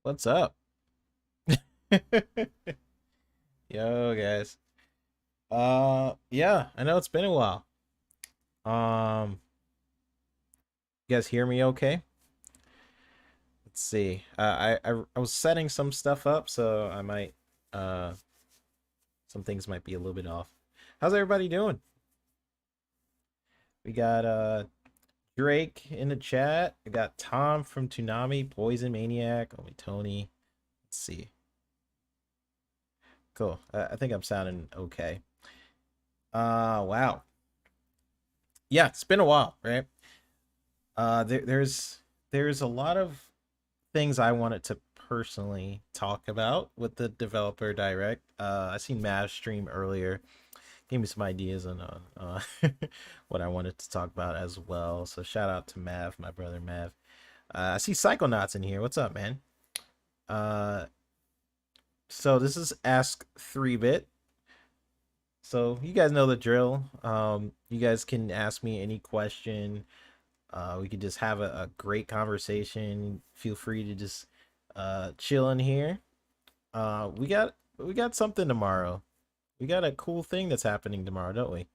What's up? Yo, guys. Yeah, I know it's been a while. Um, you guys hear me okay? Let's see. I was setting some stuff up, so I might uh some things might be a little bit off. How's everybody doing? We got Drake in the chat. We got Tom from Toonami, Poison Maniac, only Tony. Let's see. Cool. I think I'm sounding okay. Wow. Yeah, it's been a while, right? There's a lot of things I wanted to personally talk about with the developer direct. I seen Mav stream earlier, gave me some ideas on what I wanted to talk about as well. So shout out to Mav, my brother Mav. I see Psychonauts in here. What's up, man? Uh, so this is Ask 3-Bit. So you guys know the drill. You guys can ask me any question. We could just have a great conversation. Feel free to just chill in here. We got something tomorrow. We got a cool thing that's happening tomorrow, don't we?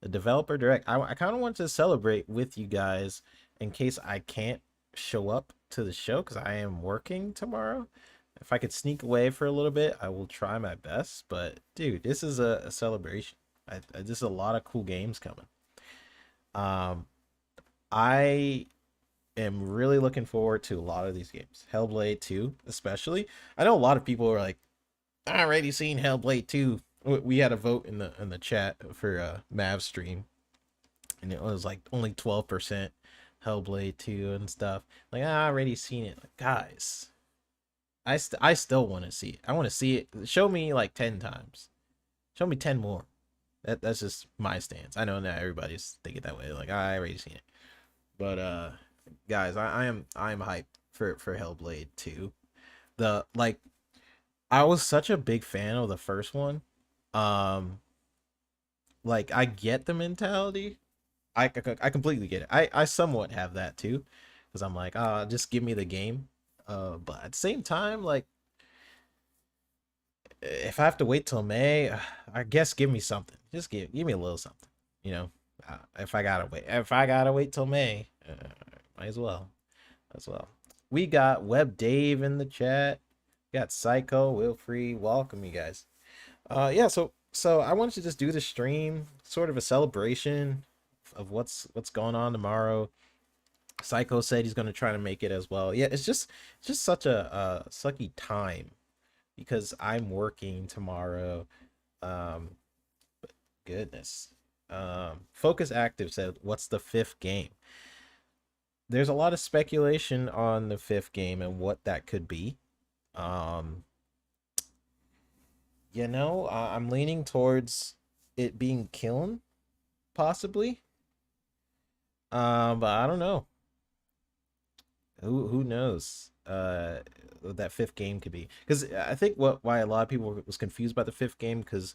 The developer direct. I kind of want to celebrate with you guys in case I can't show up to the show because I am working tomorrow. If I could sneak away for a little bit, I will try my best. But dude, this is a celebration. There's a lot of cool games coming. Um, I am really looking forward to a lot of these games. Hellblade 2, especially. I know a lot of people are like, I already seen Hellblade 2. We had a vote in the chat for Mav stream, and it was like only 12% Hellblade 2 and stuff. Like, I already seen it. Like, guys, I still want to see it. I want to see it. Show me like 10 times. Show me 10 more. That's just my stance. I know not everybody's thinking that way. Like, I already seen it. But guys, I am hyped for Hellblade 2. The like I was such a big fan of the first one. Um like I get the mentality. I completely get it. I somewhat have that too because I'm like, just give me the game. But at the same time, like if I have to wait till May, I guess give me something. Just give me a little something, you know. If I gotta wait till May, might as well. As well. We got Web Dave in the chat. We got Psycho, Wilfrey. Welcome, you guys. Yeah. So I wanted to just do the stream, sort of a celebration of what's going on tomorrow. Psycho said he's gonna try to make it as well. Yeah, it's just such a sucky time because I'm working tomorrow. Um, Goodness. Focus Active said, "What's the fifth game?" There's a lot of speculation on the fifth game and what that could be. Um, I'm leaning towards it being Kiln, possibly. But I don't know. Who knows? What that fifth game could be, because I think why a lot of people was confused about the fifth game because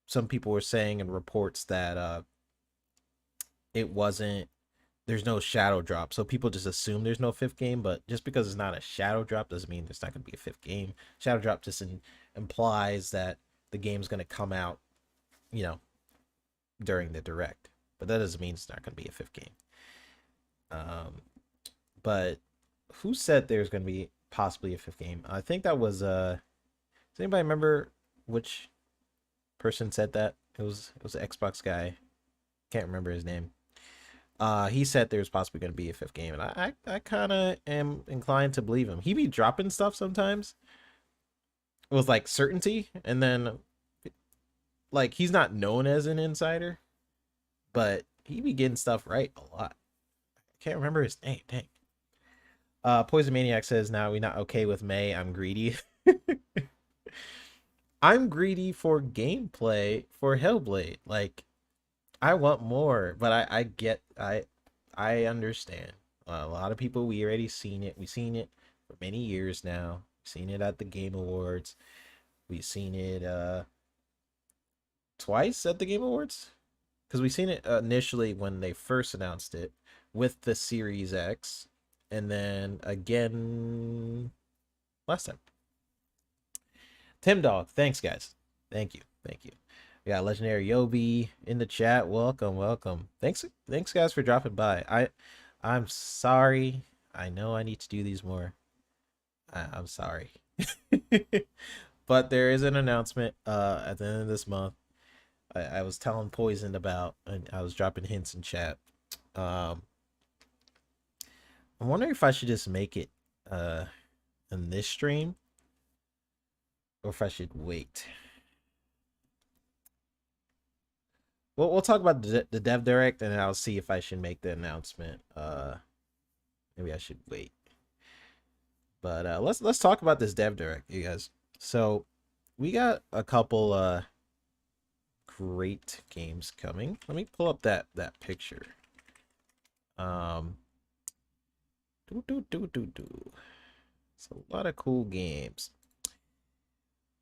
some people were saying in reports that it wasn't there's no shadow drop. So people just assume there's no fifth game, but just because it's not a shadow drop doesn't mean there's not going to be a fifth game. Shadow drop just implies that the game's going to come out, you know, during the direct, but that doesn't mean it's not going to be a fifth game. But who said there's going to be possibly a fifth game? I think that was does anybody remember which person said that? It was an Xbox guy. Can't remember his name. He said there's possibly going to be a fifth game, and I kind of am inclined to believe him. He be dropping stuff sometimes with like certainty, and then like he's not known as an insider, but he be getting stuff right a lot. I can't remember his name. Dang. Poison Maniac says, "Now we not okay with May. I'm greedy." I'm greedy for gameplay for Hellblade. Like I want more, but I understand. A lot of people, we already seen it. We've seen it for many years now. We've seen it at the Game Awards. We've seen it twice at the Game Awards because we've seen it initially when they first announced it with the Series X, and then again last time. Tim Dog, thanks guys. Thank you. Thank you. We got Legendary Yobi in the chat. Welcome, welcome. Thanks guys for dropping by. I'm sorry. I know I need to do these more. I'm sorry. But there is an announcement at the end of this month. I was telling Poison about, and I was dropping hints in chat. I'm wondering if I should just make it in this stream, or if I should wait. Well, we'll talk about the dev direct, and I'll see if I should make the announcement. Maybe I should wait. But let's talk about this dev direct, you guys. So we got a couple great games coming. Let me pull up that picture. It's a lot of cool games.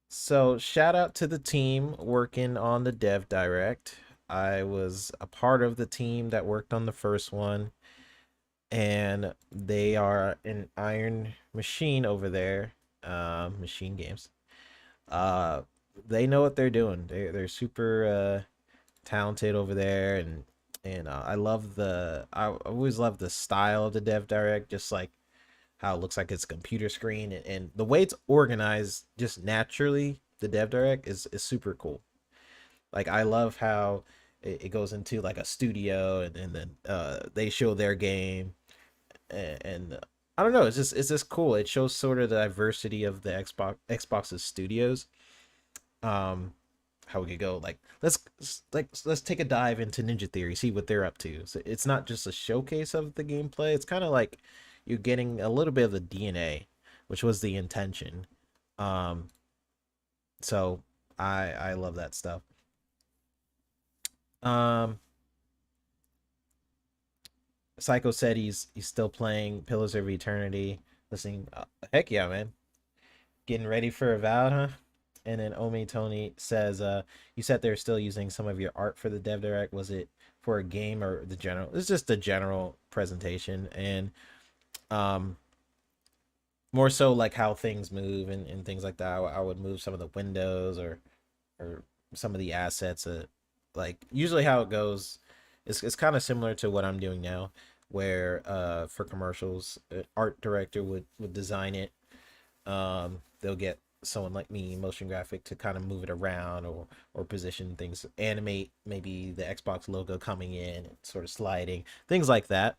So shout out to the team working on the dev direct. I was a part of the team that worked on the first one, and they are an iron machine over there, Machine Games. They know what they're doing. They're super talented over there, and I always love the style of the dev direct, just like how it looks like it's a computer screen, and the way it's organized just naturally. The dev direct is super cool. Like, I love how it goes into like a studio, and then they show their game, and I don't know, it's just cool. It shows sort of the diversity of the Xbox's studios. How we could go, like, let's take a dive into Ninja Theory, see what they're up to. So it's not just a showcase of the gameplay. It's kind of like you're getting a little bit of the DNA, which was the intention. So I love that stuff. Psycho said he's still playing Pillars of Eternity, listening. Heck yeah, man! Getting ready for Avowed, huh? And then Omi Tony says, you said they're still using some of your art for the dev direct. Was it for a game or the general? It's just the general presentation, and more so like how things move and things like that. I would move some of the windows or some of the assets. Like, usually how it goes is kind of similar to what I'm doing now, where for commercials, art director would design it. They'll get someone like me, motion graphic, to kind of move it around or position things, animate maybe the Xbox logo coming in and sort of sliding, things like that.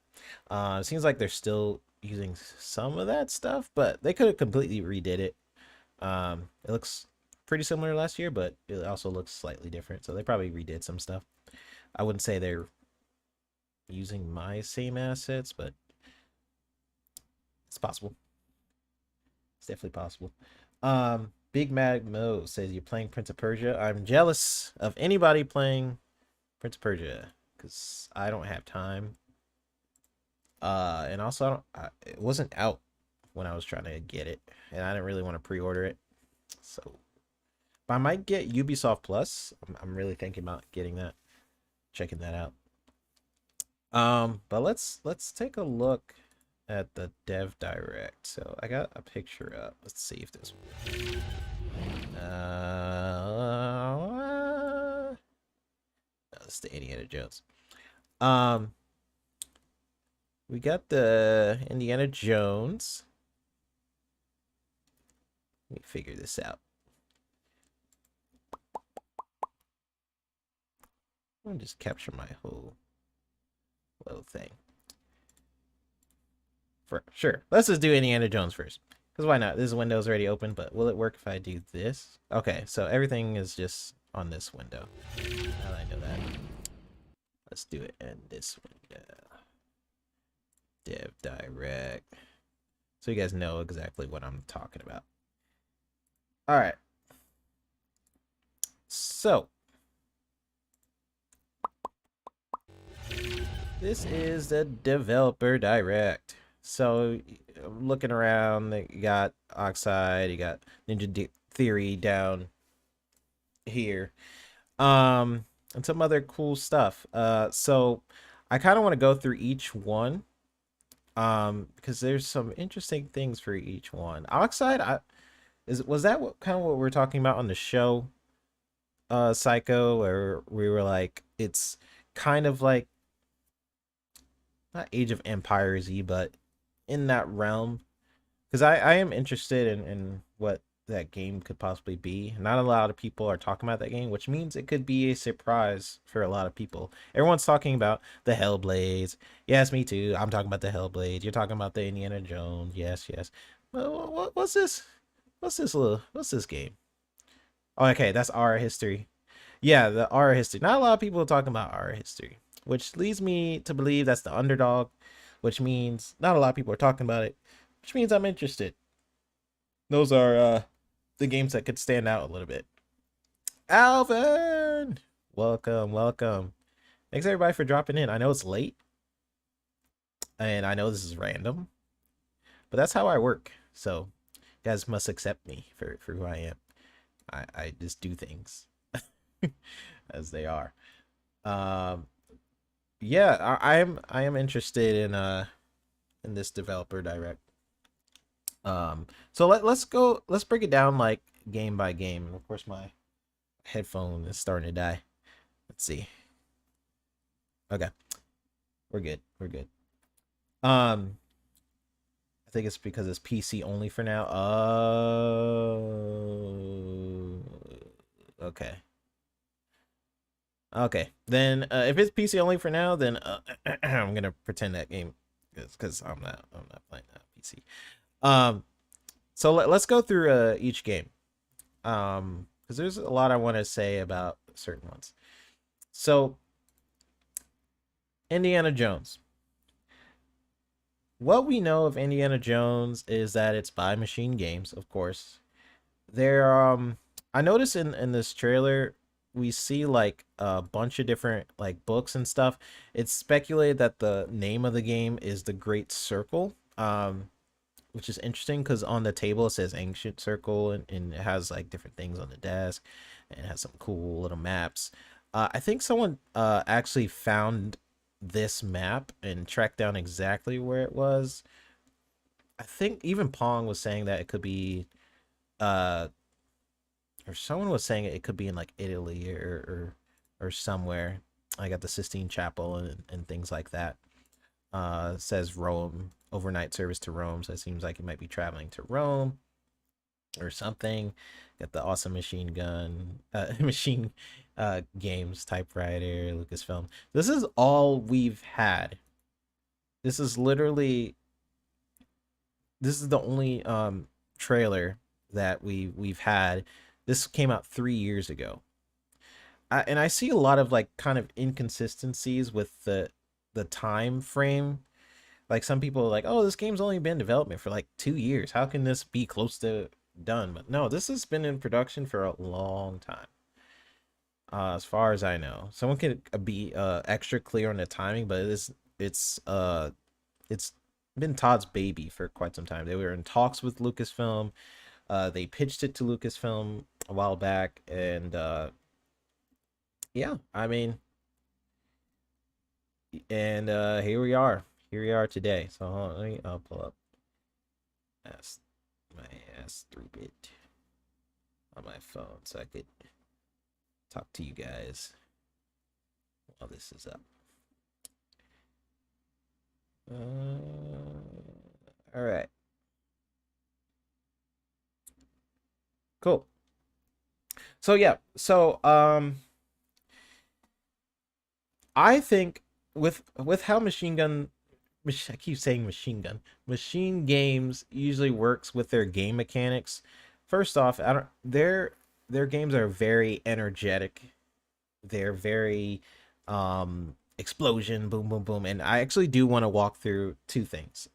It seems like they're still using some of that stuff, but they could have completely redid it. It looks pretty similar to last year, but it also looks slightly different, so they probably redid some stuff. I wouldn't say they're using my same assets, but it's possible. It's definitely possible. Big Mad Mo says, you're playing Prince of Persia. I'm jealous of anybody playing Prince of Persia because I don't have time. And also it wasn't out when I was trying to get it, and I didn't really want to pre-order it. So, but I might get Ubisoft Plus. I'm really thinking about getting that, checking that out. But let's take a look at the dev direct. So I got a picture up. Let's see if this works. That's the Indiana Jones. We got the Indiana Jones. Let me figure this out. I'll just capture my whole little thing. For sure. Let's just do Indiana Jones first. Because why not? This window's already open, but will it work if I do this? Okay, so everything is just on this window. Now that I know that. Let's do it in this window. Dev direct. So you guys know exactly what I'm talking about. Alright. So this is the developer direct. So looking around, you got Oxide, you got Ninja Theory down here, and some other cool stuff. So I kind of want to go through each one Because there's some interesting things for each one. Oxide, was that what kind of what we're talking about on the show, Psycho, where we were like, it's kind of like not Age of Empires y, but in that realm. Because I am interested in what that game could possibly be. Not a lot of people are talking about that game, which means it could be a surprise for a lot of people. Everyone's talking about the Hellblades. Yes, me too. I'm talking about the Hellblade. You're talking about the Indiana Jones. Yes, yes. Well, what's this? What's this game? Oh, okay, that's our history. Yeah, the our history. Not a lot of people are talking about our history, which leads me to believe that's the underdog, which means not a lot of people are talking about it, which means I'm interested. Those are the games that could stand out a little bit. Alvin, welcome, welcome. Thanks everybody for dropping in. I know it's late, and I know this is random, but that's how I work. So you guys must accept me for who I am. I just do things as they are. Um, yeah, I am interested in this developer direct. So let's break it down like game by game. And of course my headphone is starting to die. Let's see. Okay. We're good. We're good. I think it's because it's PC only for now. Oh, okay. Okay. Then if it's PC only for now, then I'm gonna pretend that game because I'm not playing that PC. Um, so let's go through each game. Because there's a lot I want to say about certain ones. So Indiana Jones. What we know of Indiana Jones is that it's by Machine Games, of course. There I noticed in this trailer we see like a bunch of different like books and stuff. It's speculated that the name of the game is The Great Circle. Which is interesting because on the table it says Ancient Circle, and it has like different things on the desk, and it has some cool little maps. I think someone actually found this map and tracked down exactly where it was. I think even Pong was saying that it could be uh or someone was saying it could be in like Italy or somewhere like at the Sistine Chapel and things like that. Says Rome, overnight service to Rome, so it seems like it might be traveling to Rome or something. Got the awesome machine gun, machine games typewriter, Lucasfilm. This is all we've had. This is literally this is the only trailer that we've had. This came out 3 years ago. And I see a lot of like kind of inconsistencies with the time frame. Like some people are like, oh, this game's only been in development for like 2 years. How can this be close to done? But no, this has been in production for a long time. As far as I know, someone could be extra clear on the timing, but it's been Todd's baby for quite some time. They were in talks with Lucasfilm. They pitched it to Lucasfilm a while back, and yeah, I mean, and here we are. Here we are today. So hold on, I'll pull up my S3-bit on my phone so I could talk to you guys while this is up. All right. Cool. So yeah, so I think with how I keep saying machine games usually works with their game mechanics. First off, I don't their games are very energetic. They're very explosion, boom, boom, boom. And I actually do want to walk through two things.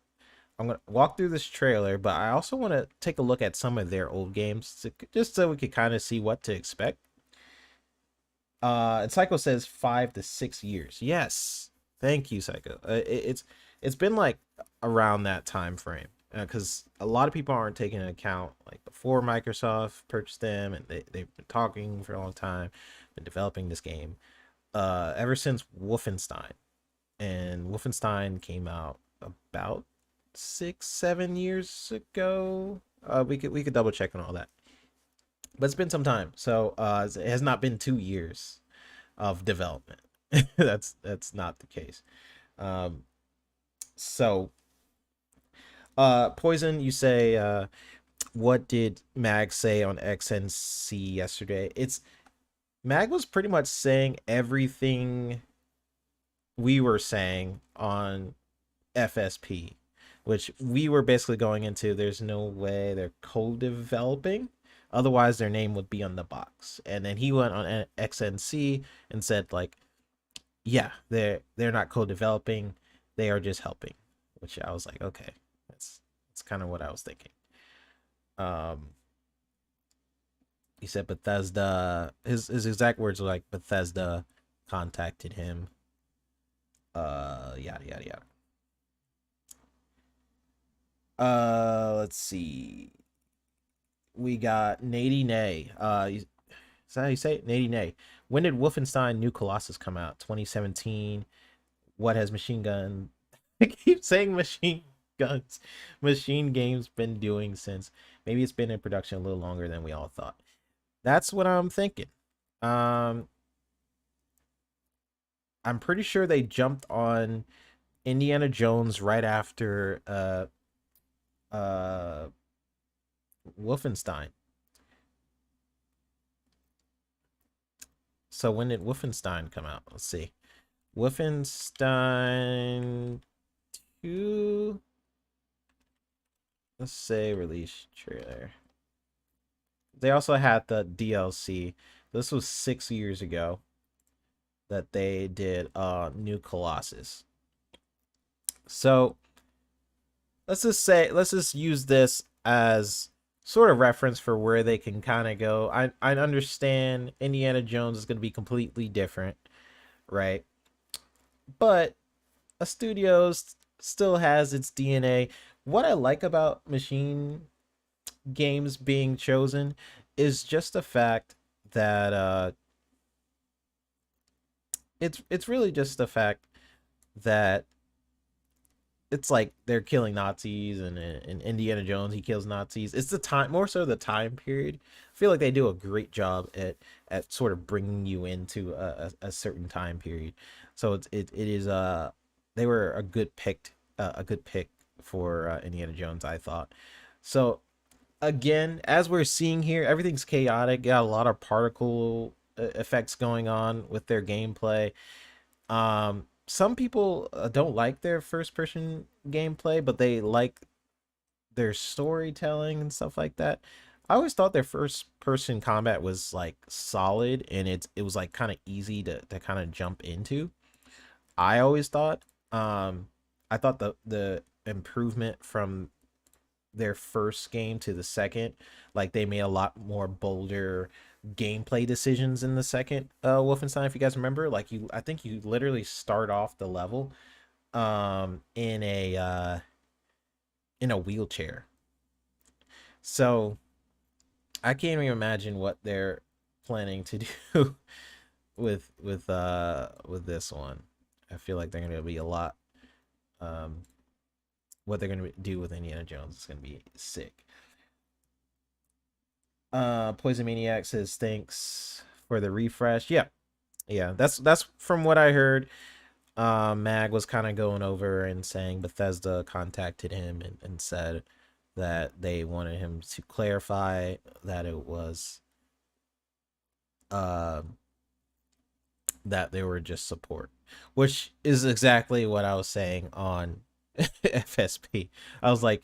I'm gonna walk through this trailer, but I also want to take a look at some of their old games just so we could kind of see what to expect. And Psycho says 5 to 6 years. Yes, thank you, Psycho. It's been like around that time frame because a lot of people aren't taking into account like before Microsoft purchased them, and they've been talking for a long time, been developing this game ever since Wolfenstein, and Wolfenstein came out about 6-7 years ago. We could double check on all that, but it's been some time. So it has not been 2 years of development. That's not the case. Um, so Poison, you say what did Mag say on XNC yesterday? It's Mag was pretty much saying everything we were saying on FSP, which we were basically going into. There's no way they're co-developing, otherwise their name would be on the box. And then he went on XNC and said like, yeah, they're not co-developing, they are just helping. Which I was like, okay, that's kind of what I was thinking. Um, he said Bethesda. His exact words were like Bethesda contacted him. Yada yada yada. Let's see. We got Nady Nay. Is that how you say it? Nady Nay. When did Wolfenstein New Colossus come out? 2017. What has Machine Gun? I keep saying Machine Guns. Machine Games been doing since. Maybe it's been in production a little longer than we all thought. That's what I'm thinking. Um, I'm pretty sure they jumped on Indiana Jones right after uh Wolfenstein. So when did Wolfenstein come out? Let's see. Wolfenstein 2. Let's say release trailer. They also had the DLC. This was 6 years ago that they did New Colossus. So let's just use this as sort of reference for where they can kind of go. I understand Indiana Jones is going to be completely different, right? But a studio still has its DNA. What I like about Machine Games being chosen is just the fact that it's really just the fact that it's like they're killing Nazis, and in Indiana Jones he kills Nazis. It's the time, more so the time period. I feel like they do a great job at sort of bringing you into a certain time period. So it is they were a good pick for Indiana Jones, I thought. So again, as we're seeing here, everything's chaotic. Got a lot of particle effects going on with their gameplay. Some people don't like their first person gameplay, but they like their storytelling and stuff like that. I always thought their first person combat was like solid, and it was like kind of easy to kind of jump into. I always thought I thought the improvement from their first game to the second, like they made a lot more bolder gameplay decisions in the second Wolfenstein. If you guys remember, like I think you literally start off the level in a wheelchair. So I can't even imagine what they're planning to do with this one. I feel like they're gonna be a lot. Um, what they're gonna do with Indiana Jones is gonna be sick. Poison Maniac says thanks for the refresh. Yeah, yeah. That's from what I heard. Mag was kind of going over and saying Bethesda contacted him and said that they wanted him to clarify that it was uh, that they were just support, which is exactly what I was saying on FSP. I was like,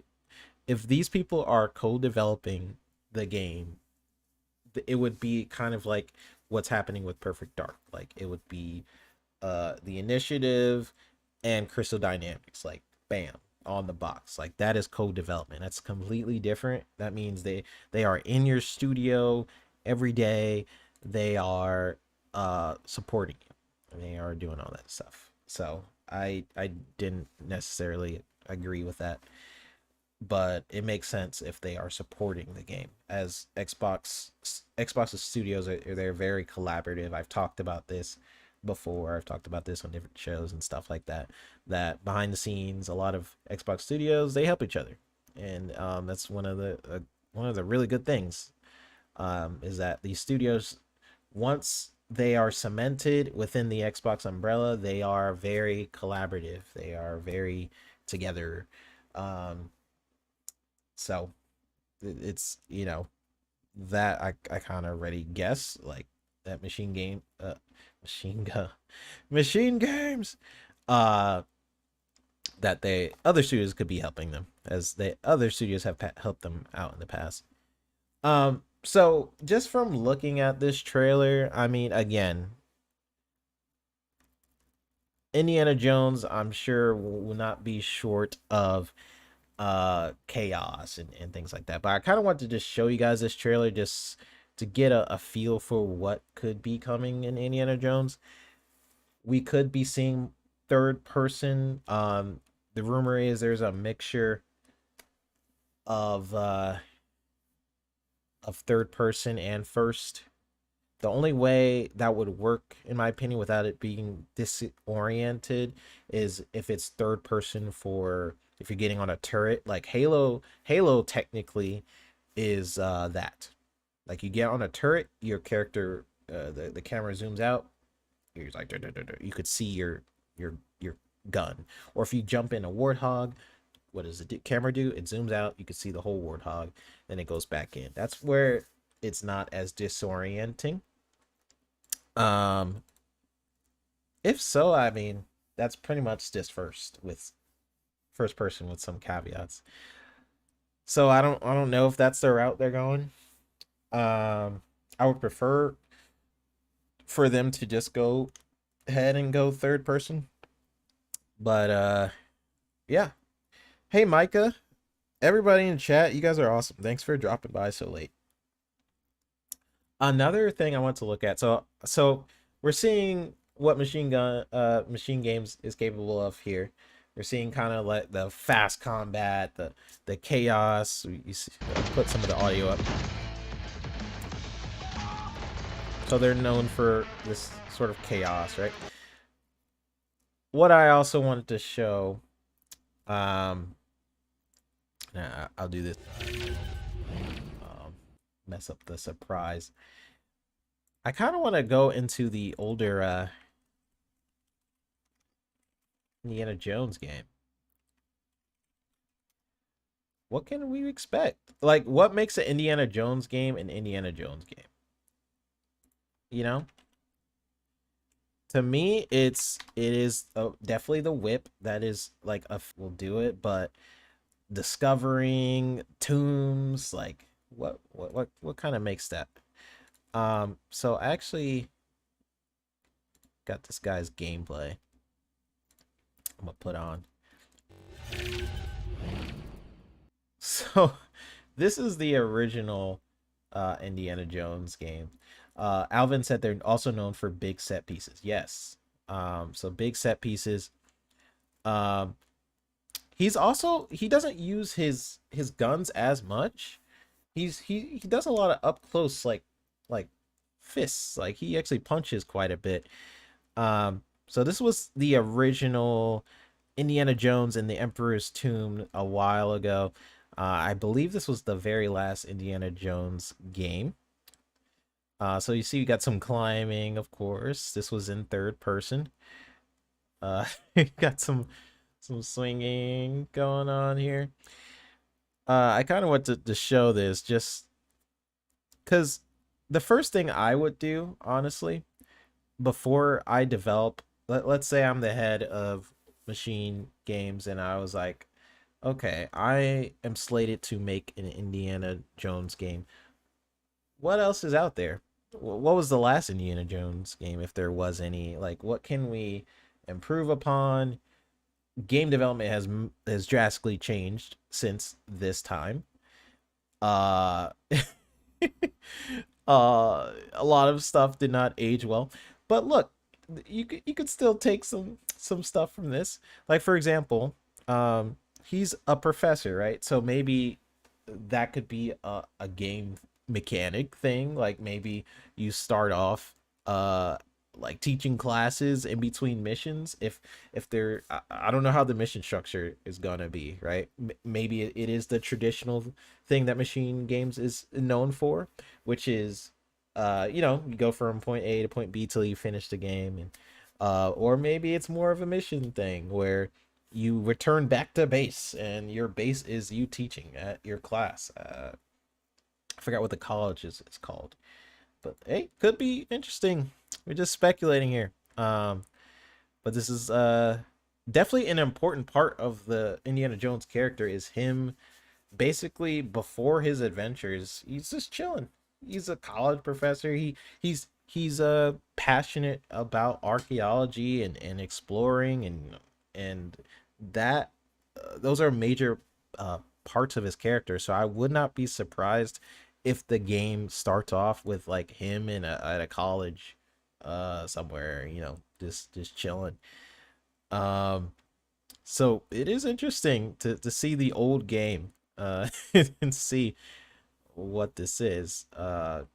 if these people are co-developing the game, it would be kind of like what's happening with Perfect Dark. Like it would be the initiative and Crystal Dynamics, like bam, on the box. Like that is co-development. That's completely different. That means they are in your studio every day. They are supporting you. They are doing all that stuff. So I didn't necessarily agree with that, but it makes sense if they are supporting the game. As Xbox's studios they're very collaborative. I've talked about this before. I've talked about this on different shows and stuff like that. That behind the scenes, a lot of Xbox studios, they help each other, and that's one of the really good things, is that these studios, once they are cemented within the Xbox umbrella, they are very collaborative. They are very together. Um, so it's, that I kind of already guess, like, that machine gun machine games, uh that they other studios could be helping them, as the other studios have helped them out in the past. So just from looking at this trailer, I mean, again, Indiana Jones, I'm sure, will not be short of chaos and things like that. But I kind of want to just show you guys this trailer just to get a feel for what could be coming in Indiana Jones. We could be seeing third person. The rumor is there's a mixture of third person and first. The only way that would work, in my opinion, without it being disoriented, is if it's third person for if you're getting on a turret. Like Halo technically is that. Like, you get on a turret, your character, the camera zooms out. You're like, duh, duh, duh, duh. You could see your gun. Or if you jump in a warthog, what does the camera do? It zooms out. You can see the whole warthog. Then it goes back in. That's where it's not as disorienting. If so, I mean, that's pretty much just first person with some caveats. So I don't know if that's the route they're going. I would prefer for them to just go ahead and go third person. But yeah. Hey Micah, everybody in chat, you guys are awesome. Thanks for dropping by so late. Another thing I want to look at. So we're seeing what machine games is capable of here. We're seeing kind of like the fast combat, the chaos. You see, put some of the audio up. So they're known for this sort of chaos, right? What I also wanted to show, I'll do this. Mess up the surprise. I kind of want to go into the older Indiana Jones game. What can we expect? Like, what makes an Indiana Jones game an Indiana Jones game? You know? To me, it is definitely the whip. That is like will do it, but discovering tombs, like what kind of makes that? So I actually got this guy's gameplay. I'm gonna put on. So this is the original Indiana Jones game. Alvin said they're also known for big set pieces. Yes. So big set pieces. He doesn't use his guns as much. He does a lot of up close, like fists. Like, he actually punches quite a bit. So this was the original Indiana Jones and the Emperor's Tomb a while ago. I believe this was the very last Indiana Jones game. So you see, you got some climbing, of course. This was in third person. You got some swinging going on here. I kind of want to show this just because the first thing I would do, honestly, before I develop, let's say I'm the head of Machine Games and I was like, okay, I am slated to make an Indiana Jones game. What else is out there? What was the last Indiana Jones game, if there was any? Like, what can we improve upon? Game development has drastically changed since this time. A lot of stuff did not age well, but look, you could still take some stuff from this. Like, for example, he's a professor, right? So maybe that could be a game mechanic thing. Like, maybe you start off like teaching classes in between missions. If they're I don't know how the mission structure is gonna be, right? Maybe it is the traditional thing that machine games is known for, which is you know, you go from point A to point B till you finish the game. And or maybe it's more of a mission thing where you return back to base and your base is you teaching at your class. I forgot what the college is called, but hey, could be interesting. We're just speculating here. But this is definitely an important part of the Indiana Jones character is him basically before his adventures, he's just chilling. He's a college professor. He's passionate about archaeology and exploring and that those are major parts of his character. So I would not be surprised if the game starts off with like him in at a college somewhere, you know, just chilling. Um so it is interesting to see the old game and see what this is. Of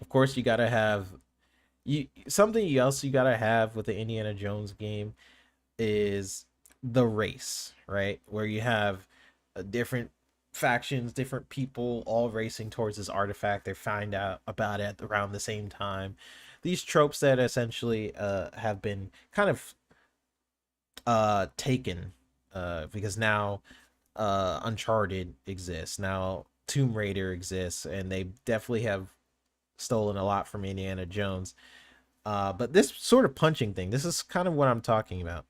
course you gotta have you something else you gotta have with the Indiana Jones game is the race, right? Where you have different factions, different people all racing towards this artifact. They find out about it around the same time. These tropes that essentially have been kind of taken because now Uncharted exists. Now Tomb Raider exists, and they definitely have stolen a lot from Indiana Jones. But this sort of punching thing, this is kind of what I'm talking about.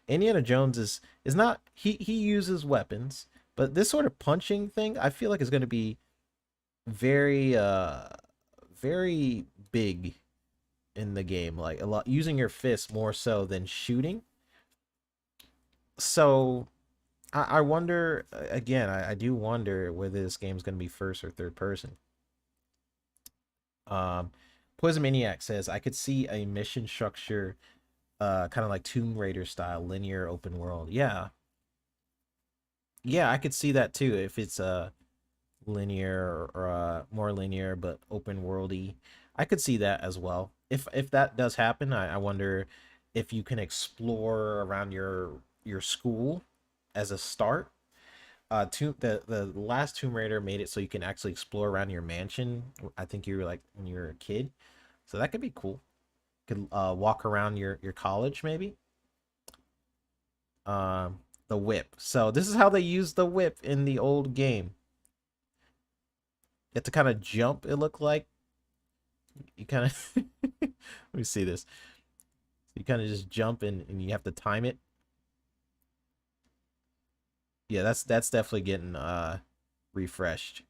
Indiana Jones is not he uses weapons, but this sort of punching thing, I feel like is going to be very very big in the game. Like a lot using your fists more so than shooting. So I wonder again. I do wonder whether this game's going to be first or third person. Um, Poison Maniac says I could see a mission structure, kind of like Tomb Raider style, linear open world. Yeah, yeah, I could see that too if it's linear or more linear but open worldy. I could see that as well. If that does happen, I wonder if you can explore around your school as a start. The last Tomb Raider made it so you can actually explore around your mansion. I think you were like when you were a kid, so that could be cool. Could walk around your college maybe. The whip. So this is how they use the whip in the old game. You have to kind of jump. It looked like you kind of. Let me see this. You kind of just jump and you have to time it. Yeah, that's definitely getting refreshed.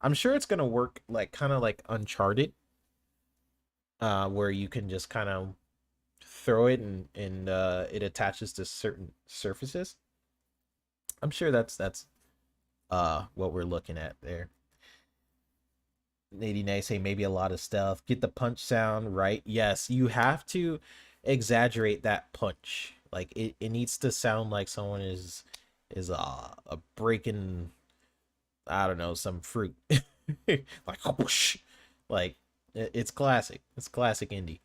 I'm sure it's gonna work like kind of like Uncharted, where you can just kind of throw it and it attaches to certain surfaces. I'm sure that's what we're looking at there. Nady Nay say maybe a lot of stealth. Get the punch sound right. Yes, you have to exaggerate that punch. Like it needs to sound like someone is breaking, I don't know, some fruit. Like whoosh. Like it's classic. It's classic indie.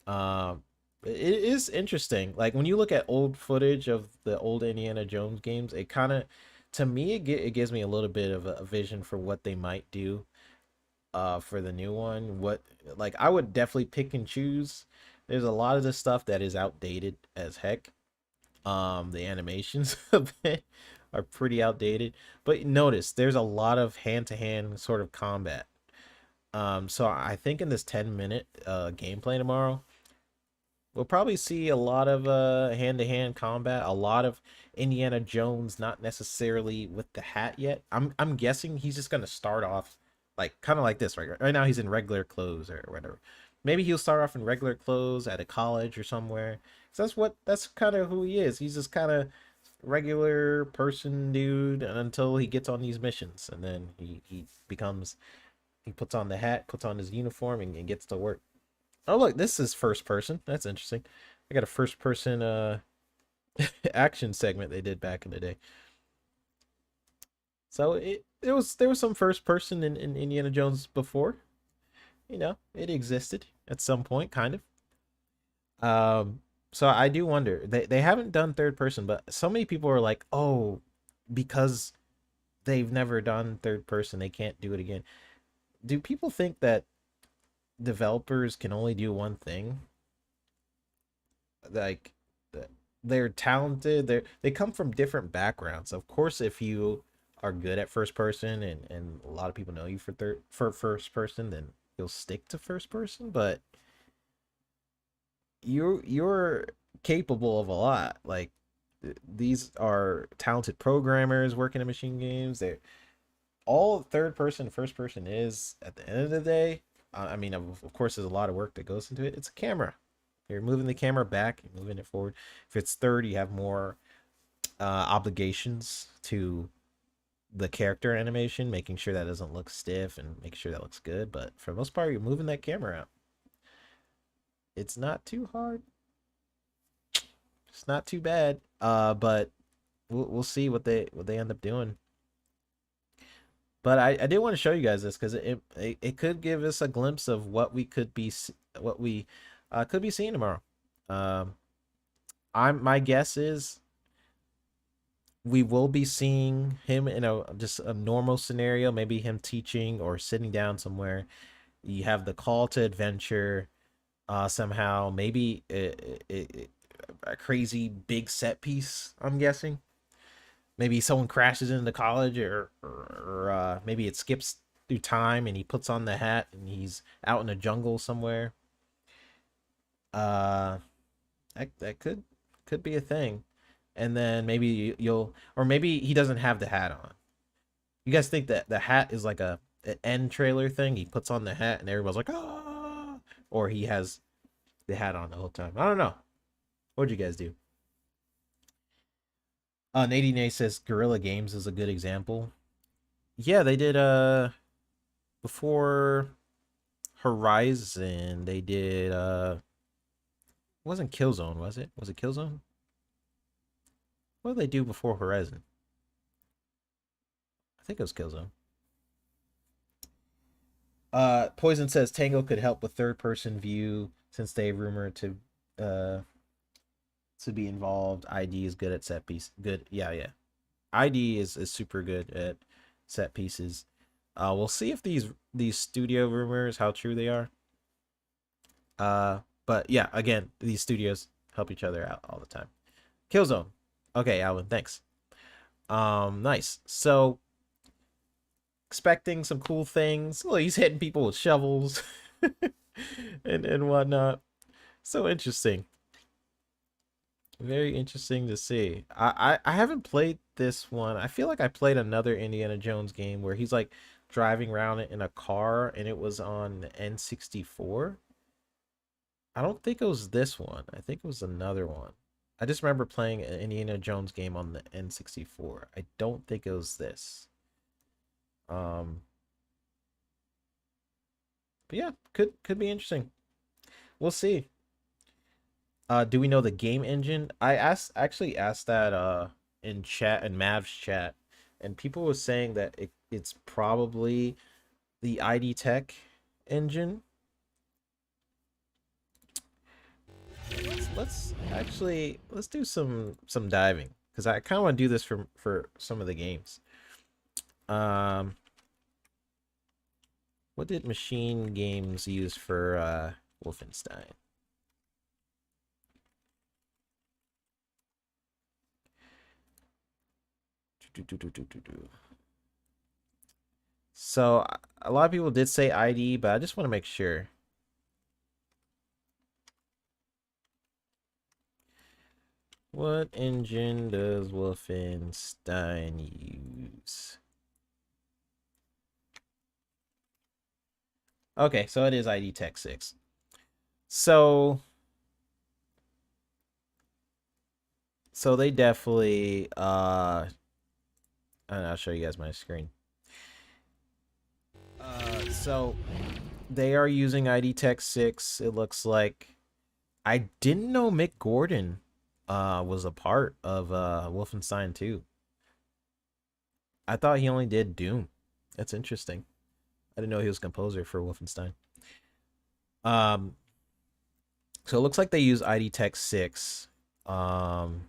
It is interesting. Like when you look at old footage of the old Indiana Jones games, it kind of, to me, it gives me a little bit of a vision for what they might do for the new one. What, like, I would definitely pick and choose. There's a lot of the stuff that is outdated as heck. The animations of it are pretty outdated, but notice there's a lot of hand-to-hand sort of combat. So I think in this 10-minute gameplay tomorrow, we'll probably see a lot of hand-to-hand combat, a lot of Indiana Jones, not necessarily with the hat yet. I'm guessing he's just gonna start off like kind of like this, right? Right now he's in regular clothes or whatever. Maybe he'll start off in regular clothes at a college or somewhere. So that's kind of who he is. He's just kind of regular person dude until he gets on these missions, and then he becomes, he puts on the hat, puts on his uniform, and gets to work. Oh look, this is first person. That's interesting. I got a first person action segment they did back in the day. So there was some first person in Indiana Jones before. you know, it existed at some point, kind of. Um, so I do wonder. They haven't done third person, but so many people are like, oh, because they've never done third person, they can't do it again. Do people think that developers can only do one thing? Like, they're talented. They come from different backgrounds. Of course, if you are good at first person and a lot of people know you for first person, then you'll stick to first person. But you're capable of a lot. Like, these are talented programmers working in machine games. They're all third person, first person is at the end of the day. I mean, of course, there's a lot of work that goes into it. It's a camera. You're moving the camera back, you're moving it forward. If it's third, you have more obligations to the character animation, making sure that doesn't look stiff and making sure that looks good. But for the most part, you're moving that camera out. It's not too hard. It's not too bad. But we'll see what they end up doing. But I did want to show you guys this because it could give us a glimpse of what we could be could be seeing tomorrow. My guess is we will be seeing him in just a normal scenario, maybe him teaching or sitting down somewhere. You have the call to adventure, somehow, maybe a crazy big set piece, I'm guessing. Maybe someone crashes into college, or maybe it skips through time and he puts on the hat and he's out in the jungle somewhere. Uh, that could be a thing. And then maybe you'll, or maybe he doesn't have the hat on. You guys think that the hat is like a an end trailer thing? He puts on the hat and everybody's like, ah, or he has the hat on the whole time. I don't know. What'd you guys do? Nadine says Guerrilla Games is a good example. Yeah, they did before Horizon, they did it wasn't Killzone, was it? Was it Killzone? What did they do before Horizon? I think it was Killzone. Poison says Tango could help with third person view since they rumored uh to be involved. ID is good at set piece. Good, yeah. ID is super good at set pieces. We'll see if these studio rumors how true they are. But yeah, again, these studios help each other out all the time. Killzone. Okay, Alvin, thanks. Nice. So expecting some cool things. Well, he's hitting people with shovels and whatnot. So interesting. Very interesting to see. I haven't played this one. I feel like I played another Indiana Jones game where he's like driving around in a car and it was on N64. I don't think it was this one. I think it was another one. I just remember playing an Indiana Jones game on the N64. I don't think it was this. Um, but yeah, could be interesting. We'll see. Do we know the game engine? I actually asked that in chat, in Mav's chat, and people were saying that it's probably the ID Tech engine. Let's do some diving because I kind of want to do this for some of the games. What did Machine Games use for Wolfenstein? So a lot of people did say ID, but I just want to make sure. What engine does Wolfenstein use? Okay, so it is ID Tech 6. So they definitely and I'll show you guys my screen. So they are using ID Tech 6. It looks like. I didn't know Mick Gordon was a part of Wolfenstein 2. I thought he only did Doom. That's interesting. I didn't know he was composer for Wolfenstein. Um, so it looks like they use ID Tech 6. Um,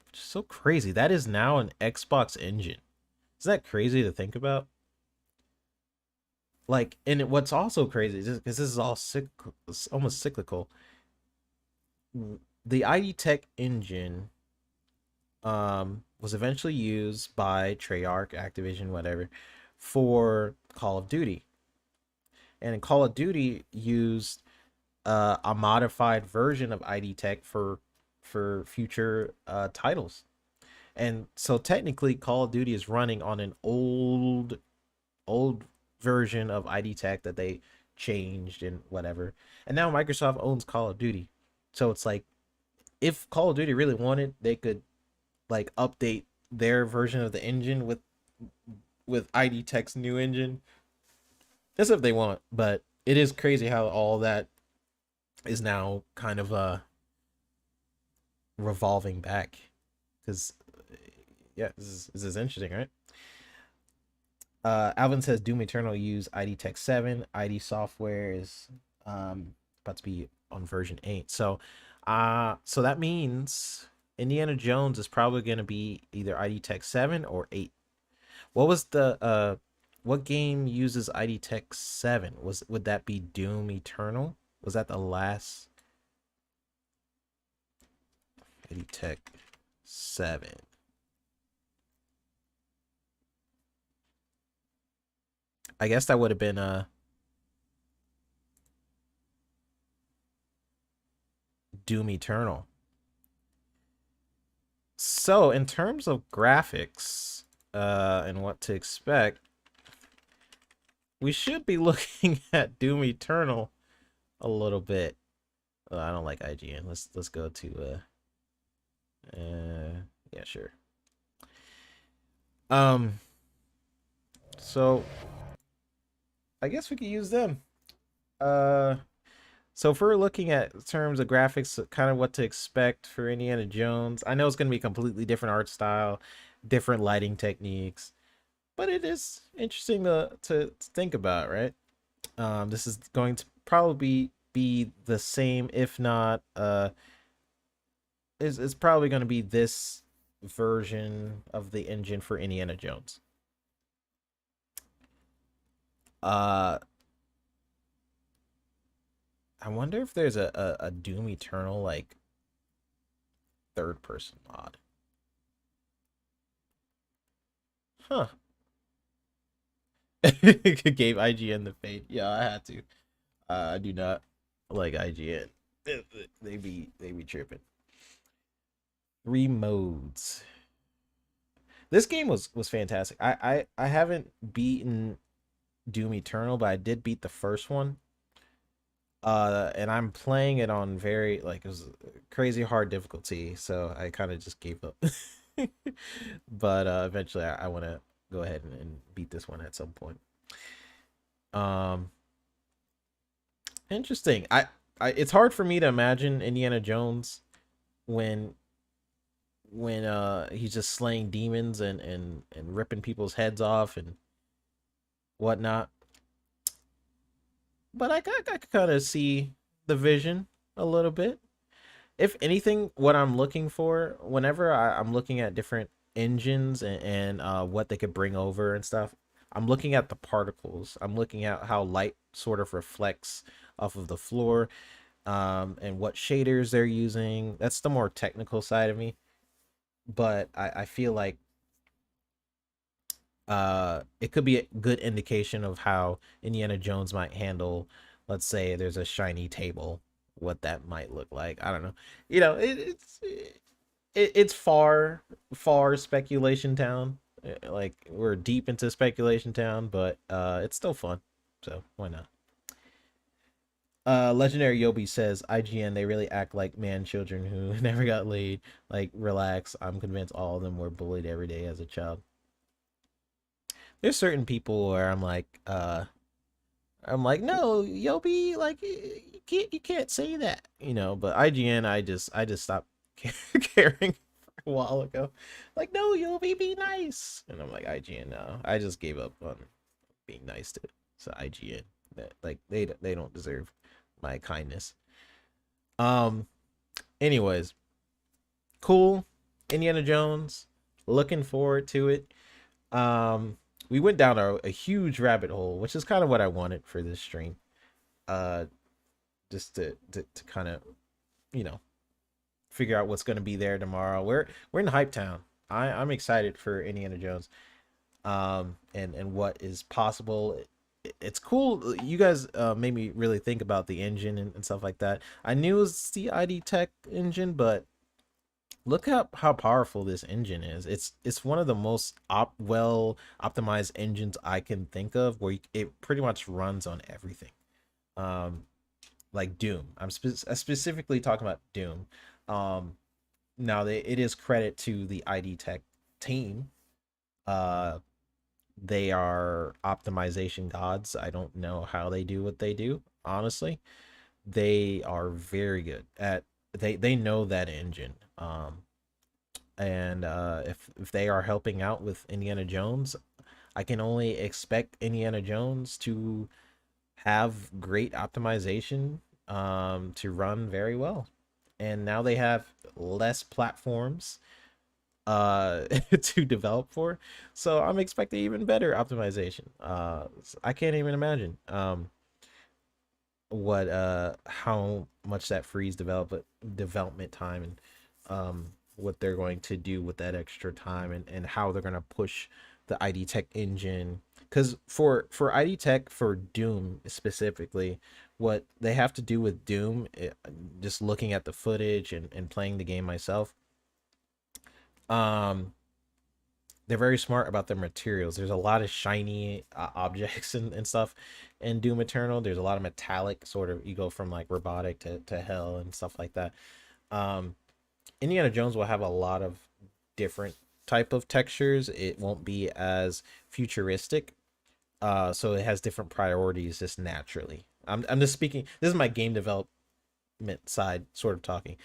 which is so crazy. That is now an Xbox engine. Is that crazy to think about? Like, what's also crazy is because this is all cyclical, it's almost cyclical. The ID Tech engine was eventually used by Treyarch, Activision, whatever, for Call of Duty. And in Call of Duty used a modified version of ID Tech for future titles. And so technically Call of Duty is running on an old version of ID Tech that they changed and whatever. And now Microsoft owns Call of Duty. So it's like if Call of Duty really wanted, they could like update their version of the engine with ID Tech's new engine. That's if they want, but it is crazy how all that is now kind of revolving back because yeah, this is interesting, right? Alvin says Doom Eternal use ID Tech 7. ID software is about to be on version 8. So that means Indiana Jones is probably going to be either ID Tech 7 or 8. What was the what game uses ID Tech 7? Would that be Doom Eternal? Was that the last ID Tech 7? I guess that would have been Doom Eternal. So in terms of graphics and what to expect, we should be looking at Doom Eternal a little bit. I don't like IGN. Let's go to yeah, sure. So I guess we could use them. So if we're looking at terms of graphics, kind of what to expect for Indiana Jones, I know it's going to be a completely different art style, different lighting techniques, but it is interesting to think about, right? This is going to probably be the same, if not, is probably going to be this version of the engine for Indiana Jones. Uh, I wonder if there's a Doom Eternal like third person mod. Huh. Gave IGN the fade. Yeah, I had to. I do not like IGN. They be tripping. 3 modes. This game was fantastic. I haven't beaten Doom Eternal, but I did beat the first one. And I'm playing it on very like it was crazy hard difficulty, so I kind of just gave up. But eventually I want to go ahead and beat this one at some point. Um Interesting. It's hard for me to imagine Indiana Jones when he's just slaying demons and ripping people's heads off and whatnot. But I could kind of see the vision a little bit. If anything, what I'm looking for whenever I'm looking at different engines and what they could bring over and stuff, I'm looking at the particles. I'm looking at how light sort of reflects off of the floor, and what shaders they're using. That's the more technical side of me. But I feel like it could be a good indication of how Indiana Jones might handle, let's say there's a shiny table, what that might look like. I don't know. You know, it's far speculation town. Like we're deep into speculation town, but it's still fun. So why not? Legendary Yobi says IGN they really act like man children who never got laid. Like relax, I'm convinced all of them were bullied every day as a child. There's certain people where I'm like, no, Yobi, like you can't say that, you know. But IGN, I just stopped caring for a while ago. Like, no, Yobi, be nice, and I'm like, IGN, no, I just gave up on being nice to IGN. Like they don't deserve my kindness. Um. Anyways, cool. Indiana Jones. Looking forward to it. Um. We went down a huge rabbit hole, which is kind of what I wanted for this stream. Uh, just to kind of, you know, figure out what's going to be there tomorrow. We're in Hype Town. I'm excited for Indiana Jones. And what is possible. It's cool. You guys made me really think about the engine and stuff like that. I knew it was the ID Tech engine, but look up how powerful this engine is. It's one of the most well optimized engines I can think of, where it pretty much runs on everything. Um, like Doom. Specifically talking about Doom. Um, Now it is credit to the ID Tech team. Uh, they are optimization gods. I don't know how they do what they do, honestly. They are very good at they know that engine. And if they are helping out with Indiana Jones, I can only expect Indiana Jones to have great optimization to run very well. And now they have less platforms to develop for, so I'm expecting even better optimization. I can't even imagine what how much that frees development time, and what they're going to do with that extra time, and how they're going to push the ID Tech engine. Because for ID Tech, for Doom specifically, what they have to do with Doom, just looking at the footage and playing the game myself, um they're very smart about their materials. There's a lot of shiny objects and stuff in Doom Eternal. There's a lot of metallic, sort of, you go from like robotic to hell and stuff like that. um Indiana Jones will have a lot of different type of textures. It won't be as futuristic, so it has different priorities just naturally. I'm just speaking, this is my game development side sort of talking.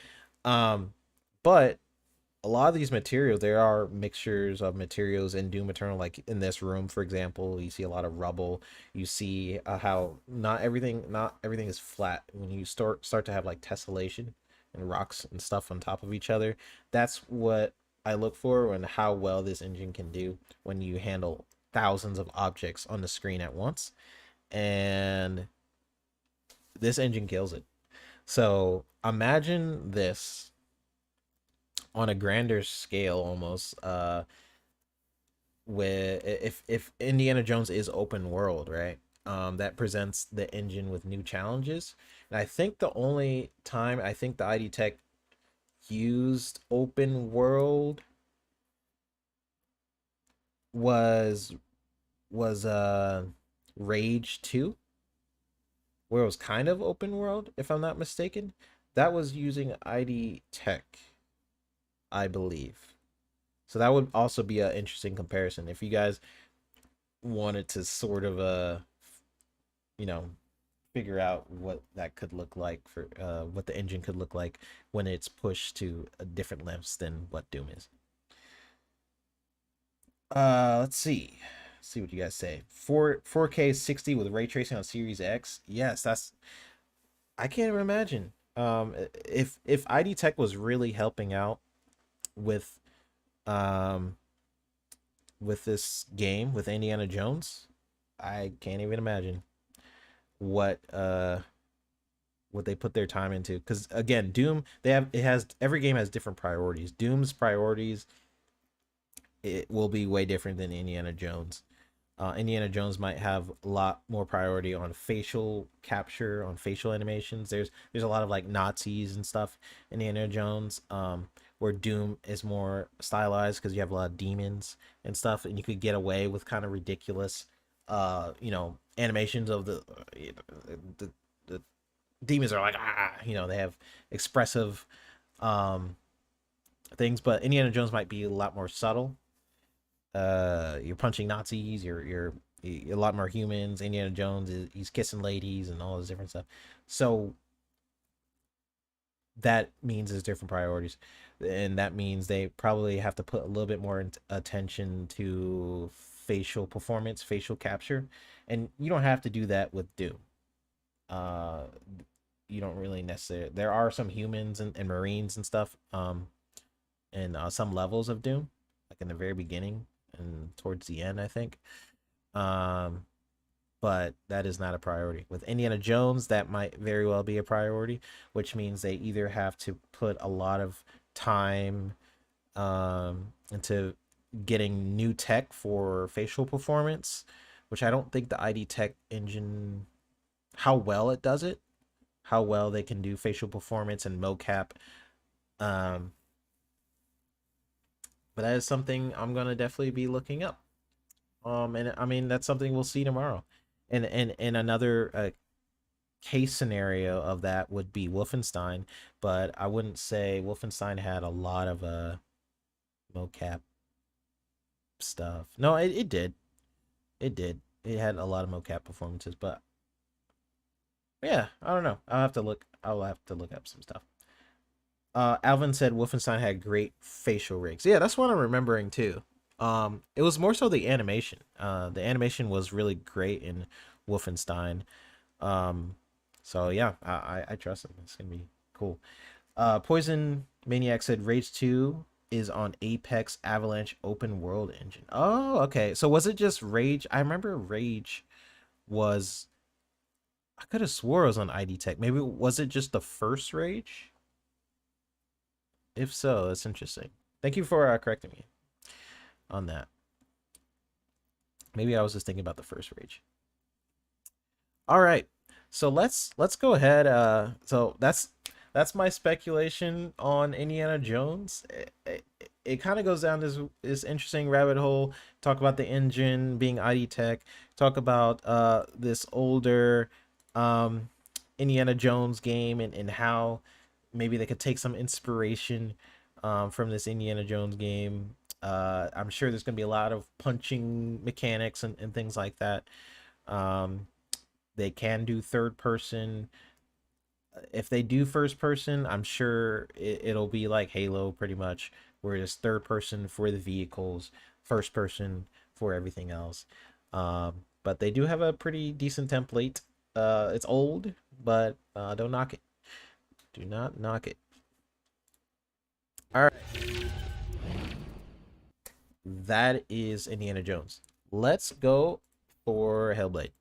But a lot of these materials, there are mixtures of materials in Doom Eternal. Like in this room, for example, you see a lot of rubble. You see how not everything is flat. When you start to have like tessellation and rocks and stuff on top of each other, that's what I look for, and how well this engine can do when you handle thousands of objects on the screen at once. And this engine kills it. So imagine this on a grander scale, almost, with, if Indiana Jones is open world, right? That presents the engine with new challenges. And I think the only time I think the ID Tech used open world was was Rage 2, where it was kind of open world, if I'm not mistaken. That was using ID Tech, I believe. So that would also be an interesting comparison if you guys wanted to sort of you know, figure out what that could look like, for what the engine could look like when it's pushed to a different lengths than what Doom is. Let's see. Let's see what you guys say. 4K 60 with ray tracing on Series X. Yes, that's, I can't even imagine. If ID Tech was really helping out with um with this game, with Indiana Jones, I can't even imagine what what they put their time into. Because again, Doom, it has, every game has different priorities. Doom's priorities, it will be way different than Indiana Jones. Indiana Jones might have a lot more priority on facial capture, on facial animations. There's a lot of like Nazis and stuff in Indiana Jones. Where Doom is more stylized because you have a lot of demons and stuff, and you could get away with kind of ridiculous, animations of the the demons are like, they have expressive things. But Indiana Jones might be a lot more subtle. You're punching Nazis. You're a lot more humans. Indiana Jones he's kissing ladies and all this different stuff. So that means there's different priorities, and that means they probably have to put a little bit more attention to facial performance, facial capture, and you don't have to do that with Doom. Uh, you don't really necessarily. There are some humans and Marines and stuff. In some levels of Doom, like in the very beginning and towards the end, I think. Um, but that is not a priority. With Indiana Jones, that might very well be a priority, which means they either have to put a lot of time into getting new tech for facial performance, which I don't think the ID Tech engine, how well it does it, how well they can do facial performance and mocap. Um, but that is something I'm gonna definitely be looking up. And I mean that's something we'll see tomorrow. And another case scenario of that would be Wolfenstein, but I wouldn't say Wolfenstein had a lot of mocap stuff. No, it did. It did. It had a lot of mocap performances, but yeah, I don't know. I'll have to look up some stuff. Alvin said Wolfenstein had great facial rigs. Yeah, that's what I'm remembering too. It was more so the animation. The animation was really great in Wolfenstein. Um, so yeah, I trust him. It's gonna be cool. Poison Maniac said Rage 2 is on Apex Avalanche open world engine. Oh, okay. So was it just Rage? I remember Rage was, I could have swore it was on ID Tech. Maybe was it just the first Rage? If so, that's interesting. Thank you for correcting me on that. Maybe I was just thinking about the first Rage. All right. So let's go ahead. So that's my speculation on Indiana Jones. It kind of goes down this interesting rabbit hole. Talk about the engine being ID Tech. Talk about this older Indiana Jones game and how maybe they could take some inspiration from this Indiana Jones game. I'm sure there's gonna be a lot of punching mechanics and things like that. They can do third person. If they do first person, I'm sure it'll be like Halo pretty much, where it's third person for the vehicles, first person for everything else. But they do have a pretty decent template. It's old, but don't knock it. Do not knock it. All right. That is Indiana Jones. Let's go for Hellblade.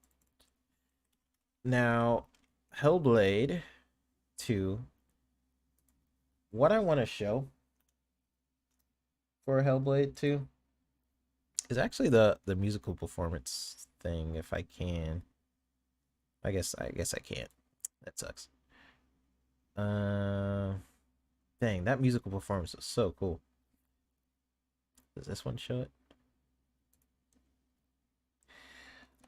Now, Hellblade 2, what I want to show for Hellblade 2 is actually the musical performance thing, if I can. I guess I can't. That sucks. Dang, that musical performance is so cool. Does this one show it?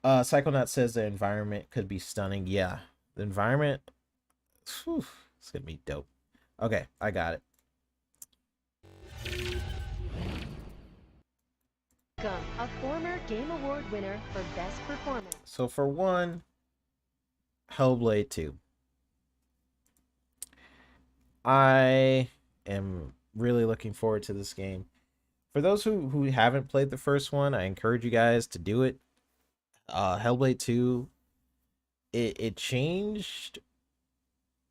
Psychonaut says the environment could be stunning. Yeah, the environment, whew, it's gonna be dope. Okay, I got it. A former Game Award winner for Best Performance. So for one, Hellblade 2. I am really looking forward to this game. For those who haven't played the first one, I encourage you guys to do it. Hellblade 2, it changed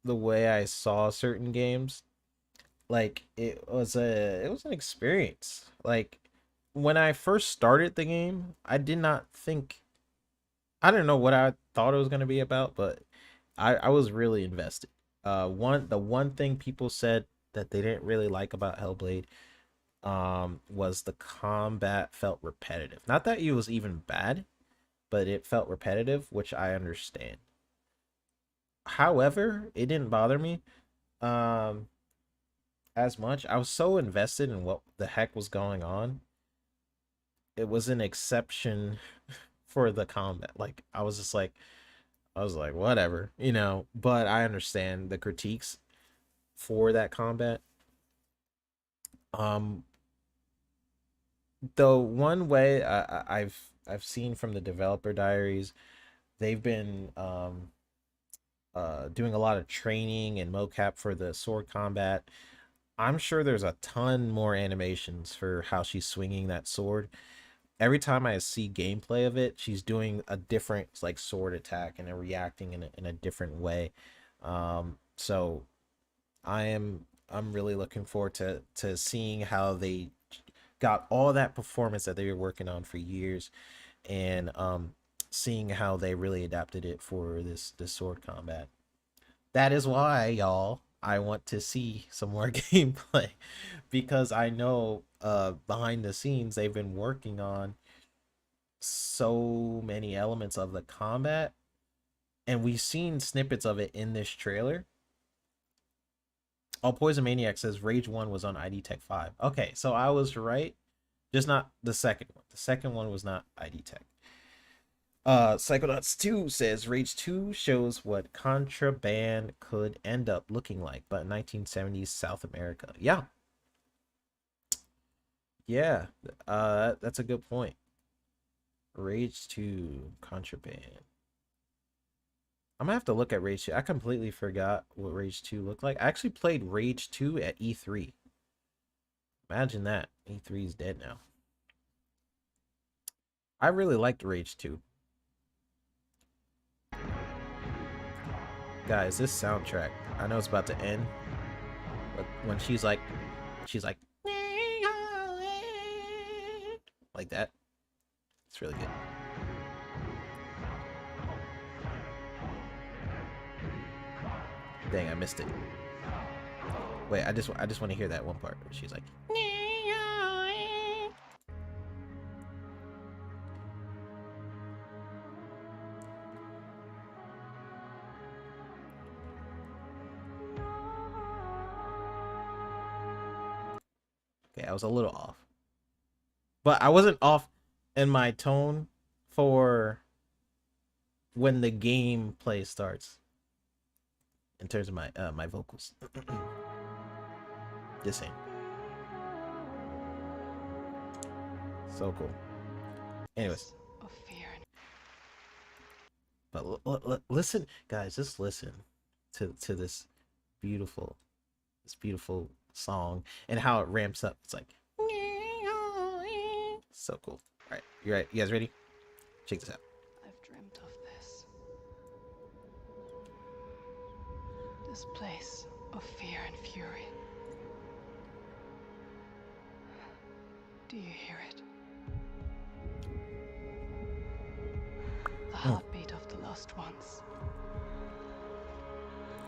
the way I saw certain games. Like it was an experience. Like when I first started the game, I did not think, I don't know what I thought it was gonna be about, but I was really invested. The one thing people said that they didn't really like about Hellblade was the combat felt repetitive. Not that it was even bad, but it felt repetitive, which I understand. However, it didn't bother me as much. I was so invested in what the heck was going on. It was an exception for the combat. Like I was just like, I was like, whatever, you know, but I understand the critiques for that combat. Um, the one way I've seen from the developer diaries, they've been doing a lot of training and mocap for the sword combat. I'm sure there's a ton more animations for how she's swinging that sword. every time I see gameplay of it, she's doing a different like sword attack and reacting in a different way. So I'm really looking forward to seeing how they got all that performance that they were working on for years, and seeing how they really adapted it for this sword combat. That is why, y'all, I want to see some more gameplay, because I know behind the scenes they've been working on so many elements of the combat, and we've seen snippets of it in this trailer. Oh, Poison Maniac says Rage 1 was on ID Tech 5. Okay, so I was right. Just not the second one. The second one was not ID Tech. Psychonauts 2 says Rage 2 shows what contraband could end up looking like, but 1970s South America. Yeah. Yeah. That's a good point. Rage 2 contraband. I'm gonna have to look at Rage 2. I completely forgot what Rage 2 looked like. I actually played Rage 2 at E3. Imagine that. E3 is dead now. I really liked Rage 2. Guys, this soundtrack, I know it's about to end, but when she's like that, it's really good. Dang, I missed it. Wait, I just want to hear that one part where she's like. Okay, I was a little off, but I wasn't off in my tone for when the gameplay starts. In terms of my my vocals. Just saying. So cool. Anyways. But listen, guys, just listen to this beautiful song and how it ramps up. It's like so cool. All right, you right? You guys ready? Check this out. I've dreamt of this place of fear and fury. Do you hear it? The heartbeat of the lost ones.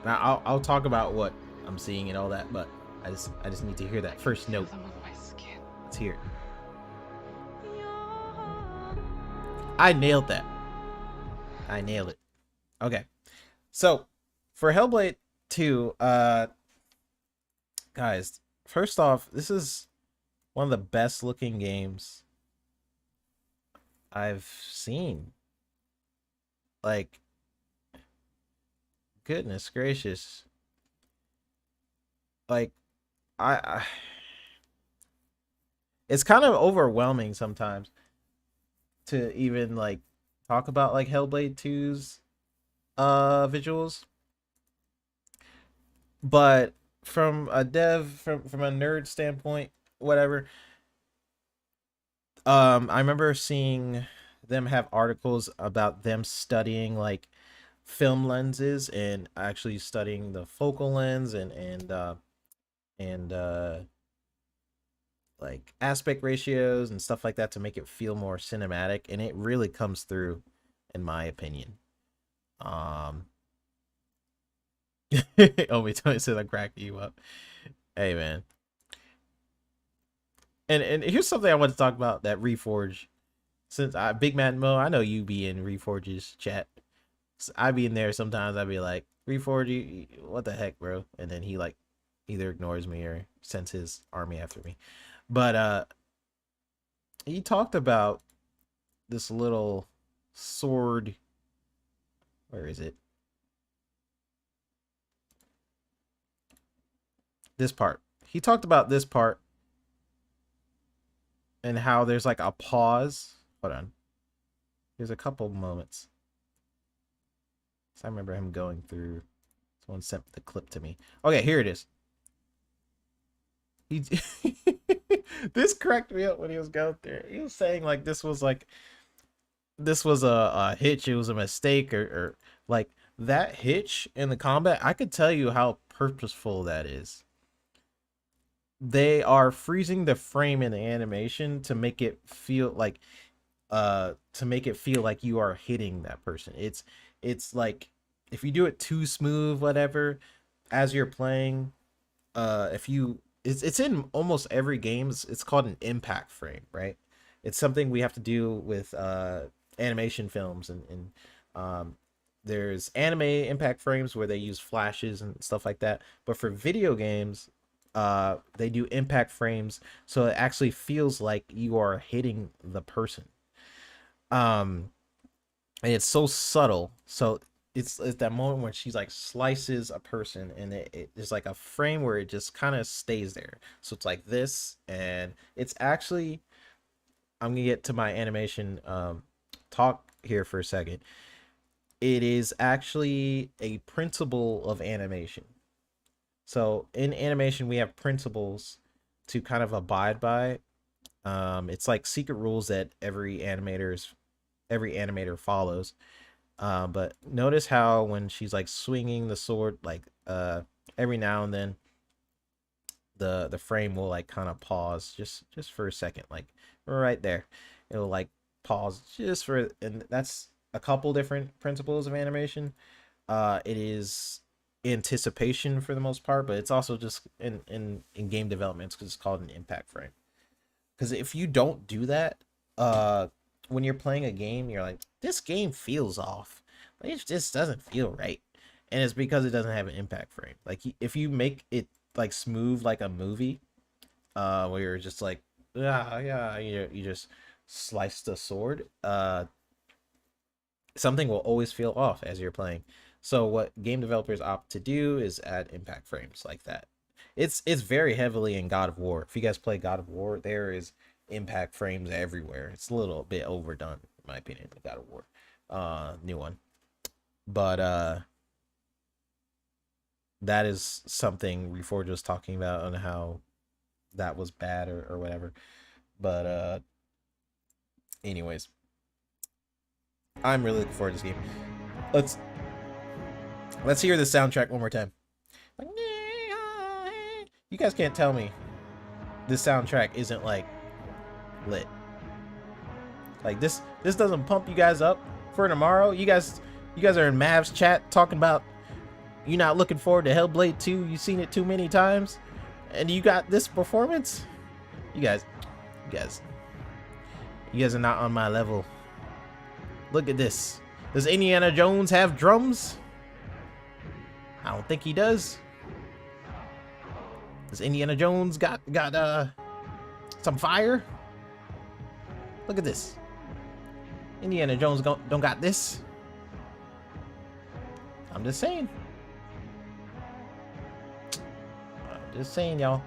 Now I'll talk about what I'm seeing and all that, but I just need to hear that first note. Them on my skin. Let's hear it. I nailed that. I nailed it. Okay. So for Hellblade 2, guys, first off, this is one of the best looking games I've seen. Like, goodness gracious. Like, I it's kind of overwhelming sometimes to even like talk about like Hellblade 2's visuals. But from a dev, from a nerd standpoint, whatever, I remember seeing them have articles about them studying like film lenses and actually studying the focal lens and like aspect ratios and stuff like that to make it feel more cinematic, and it really comes through in my opinion. Oh, we said I'm cracking you up. Hey man. And here's something I want to talk about that Reforge. Since Big Mad Mo, I know you be in Reforge's chat. I be in there sometimes. I be like, Reforge, what the heck, bro? And then he like either ignores me or sends his army after me. But he talked about this little sword. Where is it? This part. He talked about this part and how there's like a pause. Hold on. There's a couple moments. So I remember him going through. Someone sent the clip to me. Okay, here it is. He This cracked me up when he was going there. He was saying like this was a hitch, it was a mistake, or like that hitch in the combat. I could tell you how purposeful that is. They are freezing the frame in the animation to make it feel like you are hitting that person. It's like if you do it too smooth, whatever, as you're playing, if you it's in almost every game. It's called an impact frame, right? It's something we have to do with animation films, and there's anime impact frames where they use flashes and stuff like that. But for video games, they do impact frames so it actually feels like you are hitting the person. And it's so subtle. So it's that moment when she's like slices a person, and it's like a frame where it just kind of stays there. So it's like this, and it's actually, I'm gonna get to my animation talk here for a second. It is actually a principle of animation. So in animation, we have principles to kind of abide by. It's like secret rules that every animator follows. But notice how when she's like swinging the sword, like every now and then the frame will like kind of pause just for a second, like right there. It'll like pause just for, and that's a couple different principles of animation. It is anticipation for the most part, but it's also just in game development because it's called an impact frame. Because if you don't do that, when you're playing a game, you're like, this game feels off. Like, it just doesn't feel right, and it's because it doesn't have an impact frame. Like if you make it like smooth like a movie, where you're just like, yeah, you just slice the sword, something will always feel off as you're playing. So what game developers opt to do is add impact frames like that. It's very heavily in God of War. If you guys play God of War, there is impact frames everywhere. It's a little bit overdone, in my opinion, the God of War new one. But that is something Reforge was talking about on how that was bad or whatever. But anyways, I'm really looking forward to this game. Let's hear the soundtrack one more time. You guys can't tell me this soundtrack isn't like lit. Like this doesn't pump you guys up for tomorrow. You guys are in Mav's chat talking about you not looking forward to Hellblade 2. You've seen it too many times, and you got this performance. You guys are not on my level. Look at this. Does Indiana Jones have drums? I don't think he does. Does Indiana Jones got some fire? Look at this. Indiana Jones don't got this. I'm just saying. Y'all.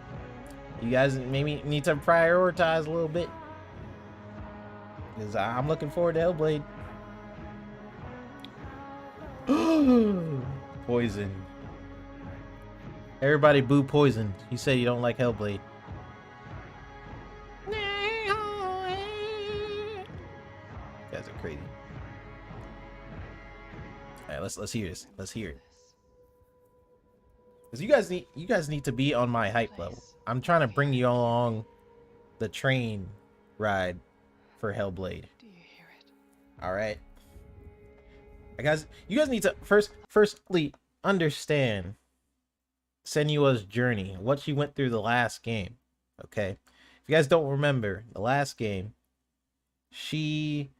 You guys maybe need to prioritize a little bit, because I'm looking forward to Hellblade. Poison. Everybody boo Poison. He said you don't like Hellblade. You guys are crazy. All right, let's hear this. Let's hear it. Because you guys need to be on my hype level. I'm trying to bring you along the train ride for Hellblade. Do you hear it? All right. You guys need to firstly understand Senua's journey, what she went through the last game. Okay, if you guys don't remember the last game, she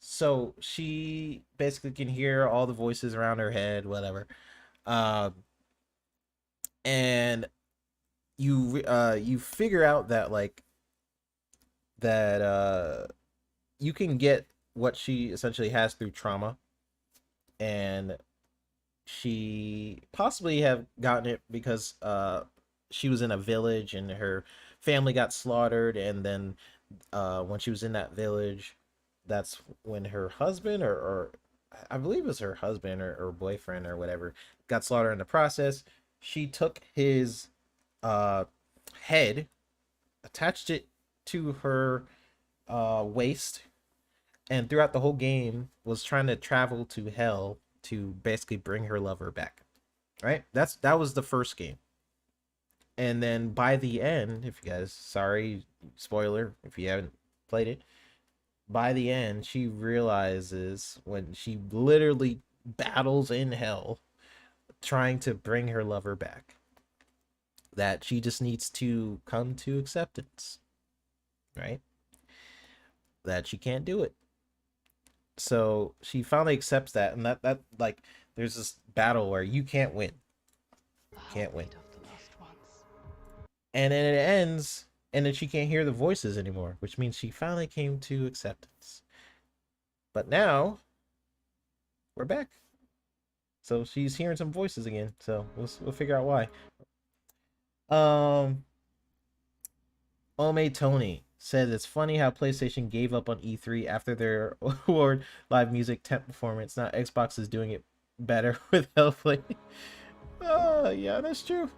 so she basically can hear all the voices around her head, whatever, and you figure out that you can get what she essentially has through trauma, and she possibly have gotten it because she was in a village and her family got slaughtered, and then when she was in that village, that's when her husband or I believe it was her husband or boyfriend or whatever got slaughtered in the process. She took his head, attached it to her waist, and throughout the whole game was trying to travel to hell to basically bring her lover back. Right? That was the first game. And then by the end, if you guys, sorry, spoiler, if you haven't played it, by the end, she realizes when she literally battles in hell trying to bring her lover back that she just needs to come to acceptance, right? That she can't do it. So she finally accepts that, and that like there's this battle where you can't win. Can't win. Of the lost ones. And then it ends, and then she can't hear the voices anymore, which means she finally came to acceptance. But now we're back. So she's hearing some voices again. So we'll figure out why. Ome Tony said it's funny how PlayStation gave up on E3 after their award live music temp performance. Now Xbox is doing it better with Hellblade. Yeah, that's true.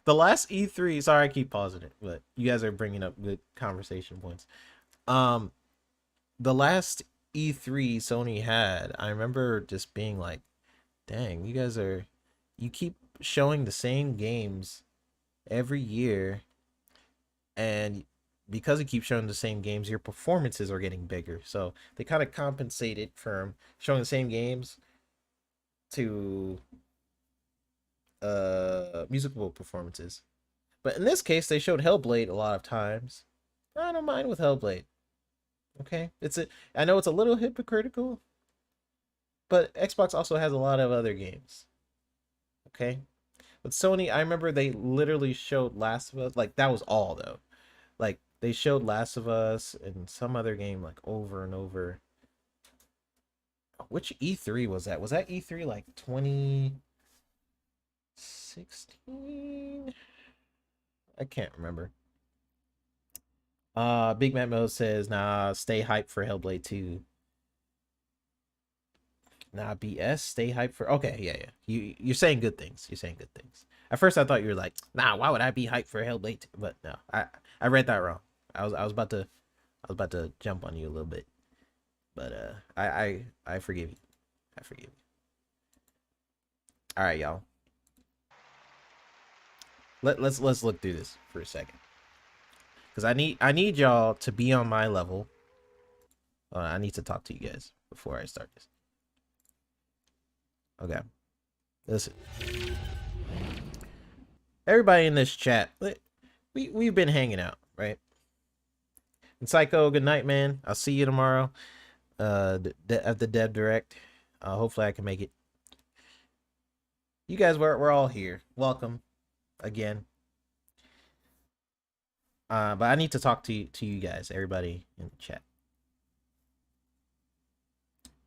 The last E3, sorry I keep pausing it, but you guys are bringing up good conversation points. The last E3 Sony had, I remember just being like, dang, you keep showing the same games every year, and because you keep showing the same games, your performances are getting bigger. So they kind of compensated for showing the same games to musical performances. But in this case, they showed Hellblade a lot of times. I don't mind with Hellblade. Okay, I know it's a little hypocritical, but Xbox also has a lot of other games. Okay, with Sony, I remember they literally showed Last of Us. Like that was all though. Like they showed Last of Us and some other game like over and over. Which E3 was that? Was that E3 like 2016? I can't remember. Big Matt Mo says, nah, stay hyped for Hellblade 2. Nah, BS, stay hyped for. Okay, yeah. You're saying good things. You're saying good things. At first I thought you were like, nah, why would I be hyped for Hellblade 2? But no, I read that wrong. I was about to jump on you a little bit. But I forgive you. I forgive you. All right, y'all. Let's look through this for a second. Cuz I need y'all to be on my level. I need to talk to you guys before I start this. Okay. Listen. Everybody in this chat, we've been hanging out, right? And Psycho, good night, man. I'll see you tomorrow. At the Dev Direct. Hopefully I can make it. You guys, we're all here. Welcome again. But I need to talk to you guys, everybody in the chat.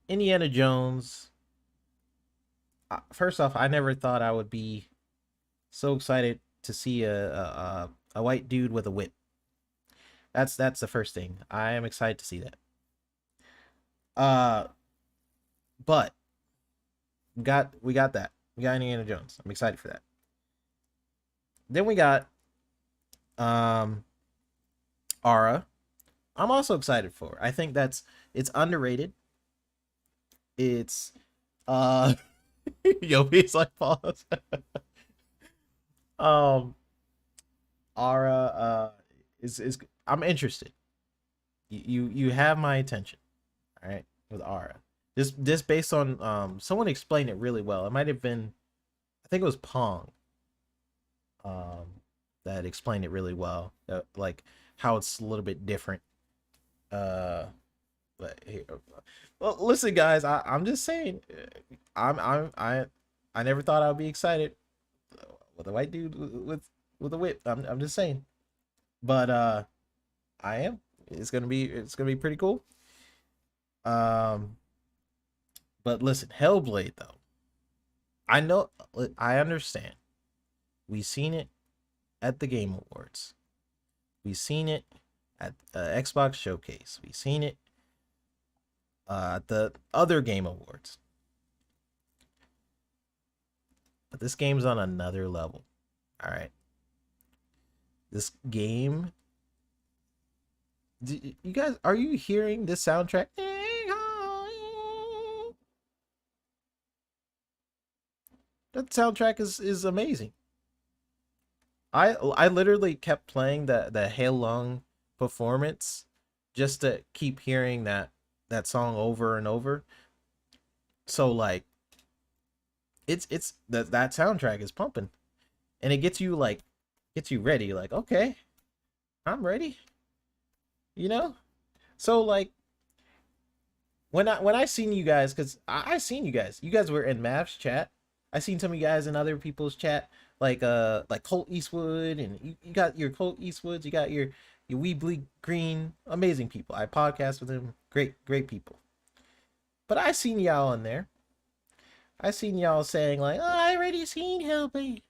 Indiana Jones. First off, I never thought I would be so excited to see a white dude with a whip. That's the first thing. I am excited to see that. But we got that. We got Indiana Jones. I'm excited for that. Then we got Ara. I'm also excited for. I think it's underrated. It's yo, he's like pause. Ara is I'm interested. You have my attention. All right, with Ara. Just based on someone explained it really well. It might have been, I think it was Pong. That explained it really well. Like how it's a little bit different. But here, well, listen, guys. I'm just saying. I never thought I'd be excited with a white dude with a whip. I'm just saying. But I am. It's gonna be pretty cool. But listen, Hellblade though. I understand. We seen it at the Game Awards. We seen it at Xbox Showcase. We seen it at the other Game Awards. But this game's on another level. All right. this game. You guys, are you hearing this soundtrack? That soundtrack is amazing. I literally kept playing the Hail Long performance just to keep hearing that song over and over. So like it's that soundtrack is pumping, and it gets you ready, like, okay, I'm ready, you know. So like when I seen you guys, because I seen you guys were in Mav's chat. I seen some of you guys in other people's chat, like Colt Eastwood, and you got your Colt Eastwoods, you got your Weebly Green, amazing people. I podcast with them, great people. But I seen y'all in there. I seen y'all saying like, "Oh, I already seen Hellblade.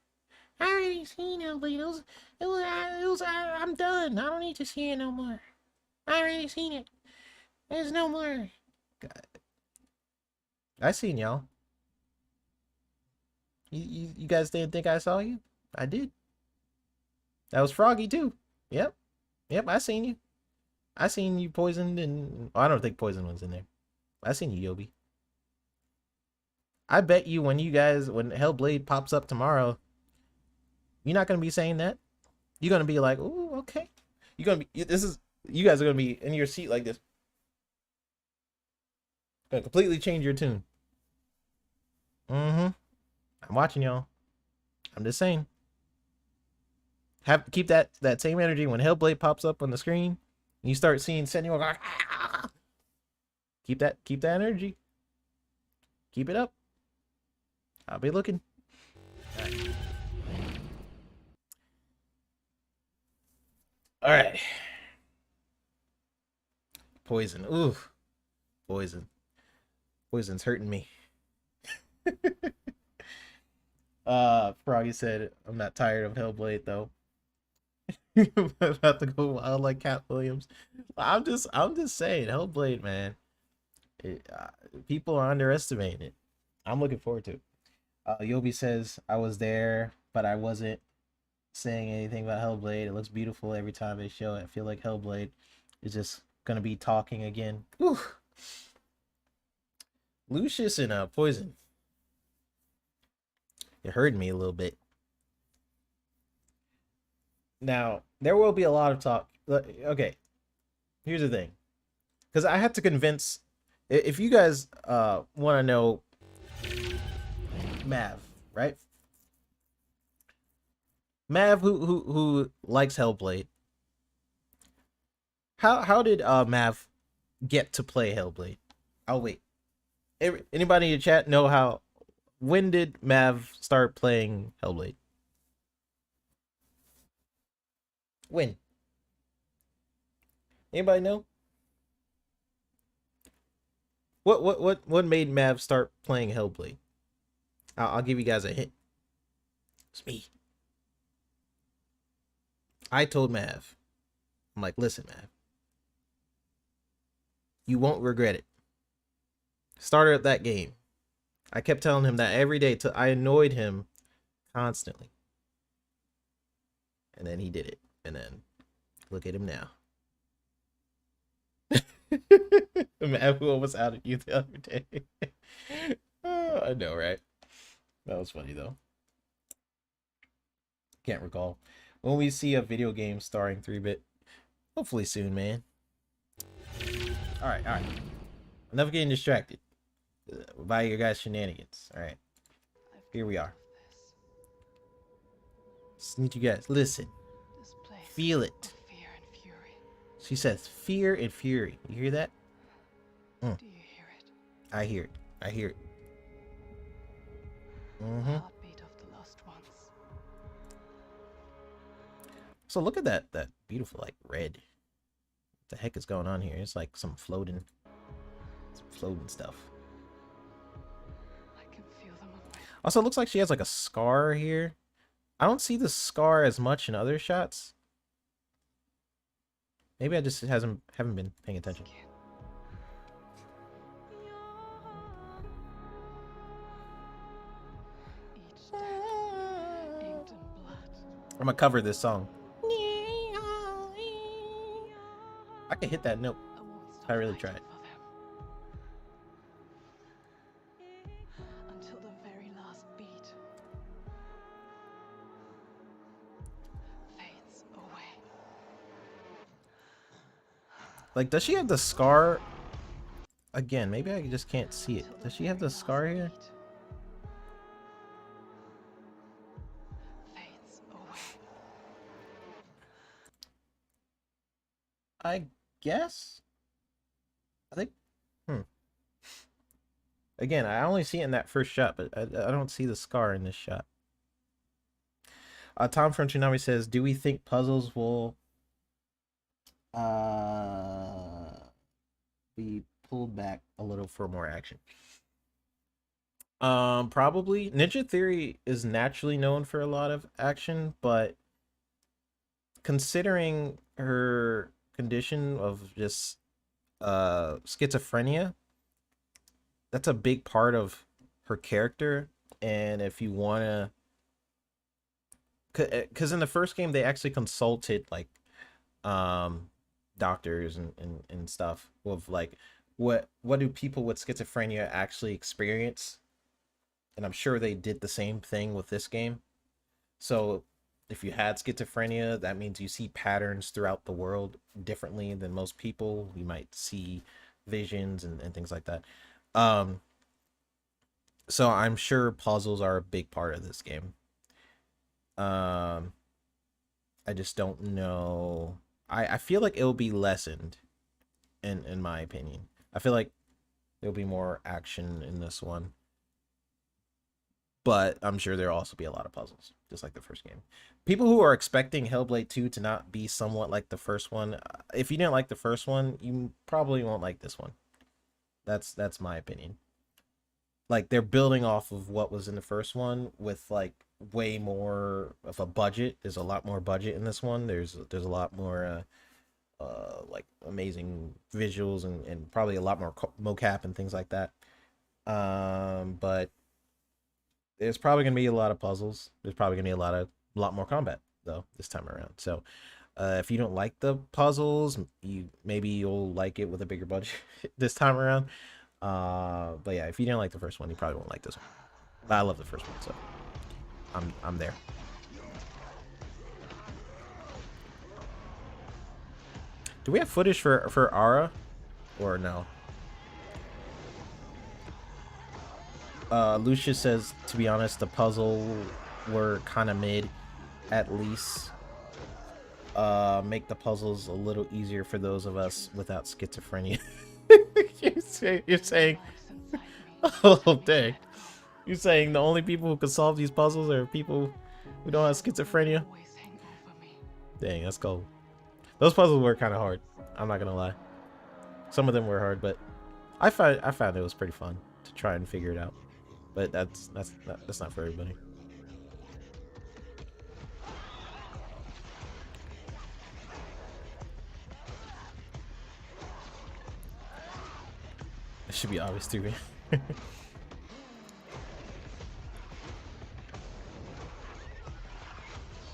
I already seen Hellblade. I'm done. I don't need to see it no more. I already seen it. There's no more." God. I seen y'all. You guys didn't think I saw you? I did. That was Froggy too. Yep. I seen you. I seen you poisoned, and I don't think poison was in there. I seen you, Yobi. I bet you when Hellblade pops up tomorrow, you're not gonna be saying that. You're gonna be like, "Ooh, okay." You guys are gonna be in your seat like this. Gonna completely change your tune. I'm watching y'all. I'm just saying. Keep that same energy when Hellblade pops up on the screen and you start seeing Senua like, ah! Keep that energy. Keep it up. I'll be looking. All right. Poison. Ooh. Poison. Poison's hurting me. Froggy said, "I'm not tired of Hellblade though." I'm about to go wild like Cat Williams. I'm just saying, Hellblade, man. People are underestimating it. I'm looking forward to it. Yobi says, "I was there, but I wasn't saying anything about Hellblade. It looks beautiful every time they show it. I feel like Hellblade is just gonna be talking again." Whew. Lucius and Poison. It hurt me a little bit. Now, there will be a lot of talk. Okay, here's the thing. Because I had to convince... If you guys want to know Mav, right? Mav, who likes Hellblade. How did Mav get to play Hellblade? Oh, wait. Anybody in the chat know how... When did Mav start playing Hellblade? When? Anybody know? What made Mav start playing Hellblade? I'll give you guys a hint. It's me. I told Mav, I'm like, "Listen, Mav, you won't regret it. Started up that game." I kept telling him that every day. I annoyed him constantly. And then he did it. And then look at him now. Man, who almost outed you the other day? Oh, I know, right? That was funny, though. Can't recall. When we see a video game starring 3-bit, hopefully soon, man. All right. Enough getting distracted by your guys' shenanigans. All right, here we are. Just need you guys listen. Feel it. Fear and fury. She says fear and fury. You hear that? Do you hear it? I hear it. The heartbeat of the lost ones. So look at that beautiful like red. What the heck is going on here? It's like some floating stuff. I can feel them on my... Also, it looks like she has like a scar here. I don't see the scar as much in other shots. Maybe I just haven't been paying attention. Each step inked in blood. I'm gonna cover this song. could hit that note. I won't stop I really fighting tried. for them until the very last beat fades away. Like, does she have the scar? Again, maybe I just can't see it. Does she have the scar here? Fades away. I guess. I think. Again, I only see it in that first shot, but I don't see the scar in this shot. Tom from Tsunami says, "Do we think puzzles will be pulled back a little for more action?" Probably. Ninja Theory is naturally known for a lot of action, but considering her condition of just schizophrenia, that's a big part of her character. And if you want to, because in the first game they actually consulted like doctors and stuff with like what do people with schizophrenia actually experience, and I'm sure they did the same thing with this game. So if you had schizophrenia, that means you see patterns throughout the world differently than most people. You might see visions and things like that. So I'm sure puzzles are a big part of this game. I just don't know. I feel like it'll be lessened in my opinion. I feel like there'll be more action in this one. But I'm sure there'll also be a lot of puzzles, just like the first game. People who are expecting Hellblade 2 to not be somewhat like the first one, if you didn't like the first one, you probably won't like this one. That's my opinion. Like, they're building off of what was in the first one with like way more of a budget. There's a lot more budget in this one. There's a lot more like amazing visuals and probably a lot more mocap and things like that. But there's probably gonna be a lot of puzzles. There's probably gonna be a lot more combat though this time around. So if you don't like the puzzles, maybe you'll like it with a bigger budget this time around. But yeah, if you didn't like the first one, you probably won't like this one. But I love the first one, so I'm there. Do we have footage for Ara or no? Lucius says, to be honest, the puzzle were kind of mid. At least make the puzzles a little easier for those of us without schizophrenia. You're saying oh dang, you're saying the only people who can solve these puzzles are people who don't have schizophrenia? Dang, that's cold. Those puzzles were kind of hard, I'm not gonna lie. Some of them were hard, but I found it was pretty fun to try and figure it out. But that's not for everybody. It should be obvious to me.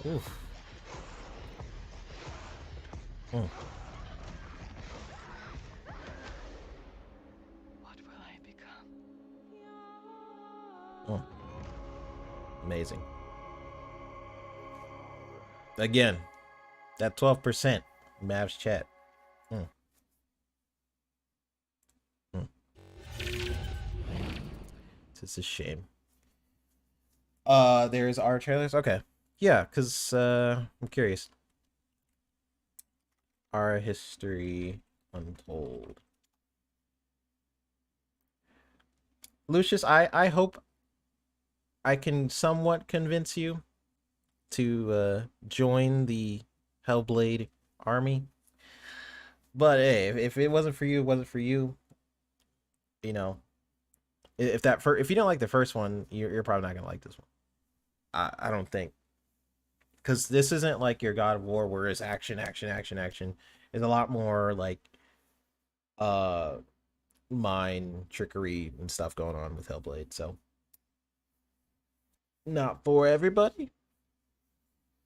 Oof. Mm. What will I become? Mm. Amazing. Again, that 12%. Mavs chat. Mm. It's a shame. There's our trailers. Okay. Yeah, because I'm curious. Our history untold. Lucius, I hope I can somewhat convince you to join the Hellblade army. But hey, if it wasn't for you, it wasn't for you. You know, if you don't like the first one, you're probably not gonna like this one. I don't think, because this isn't like your God of War where it's action, action, action, action. It's a lot more like mind trickery and stuff going on with Hellblade. So not for everybody,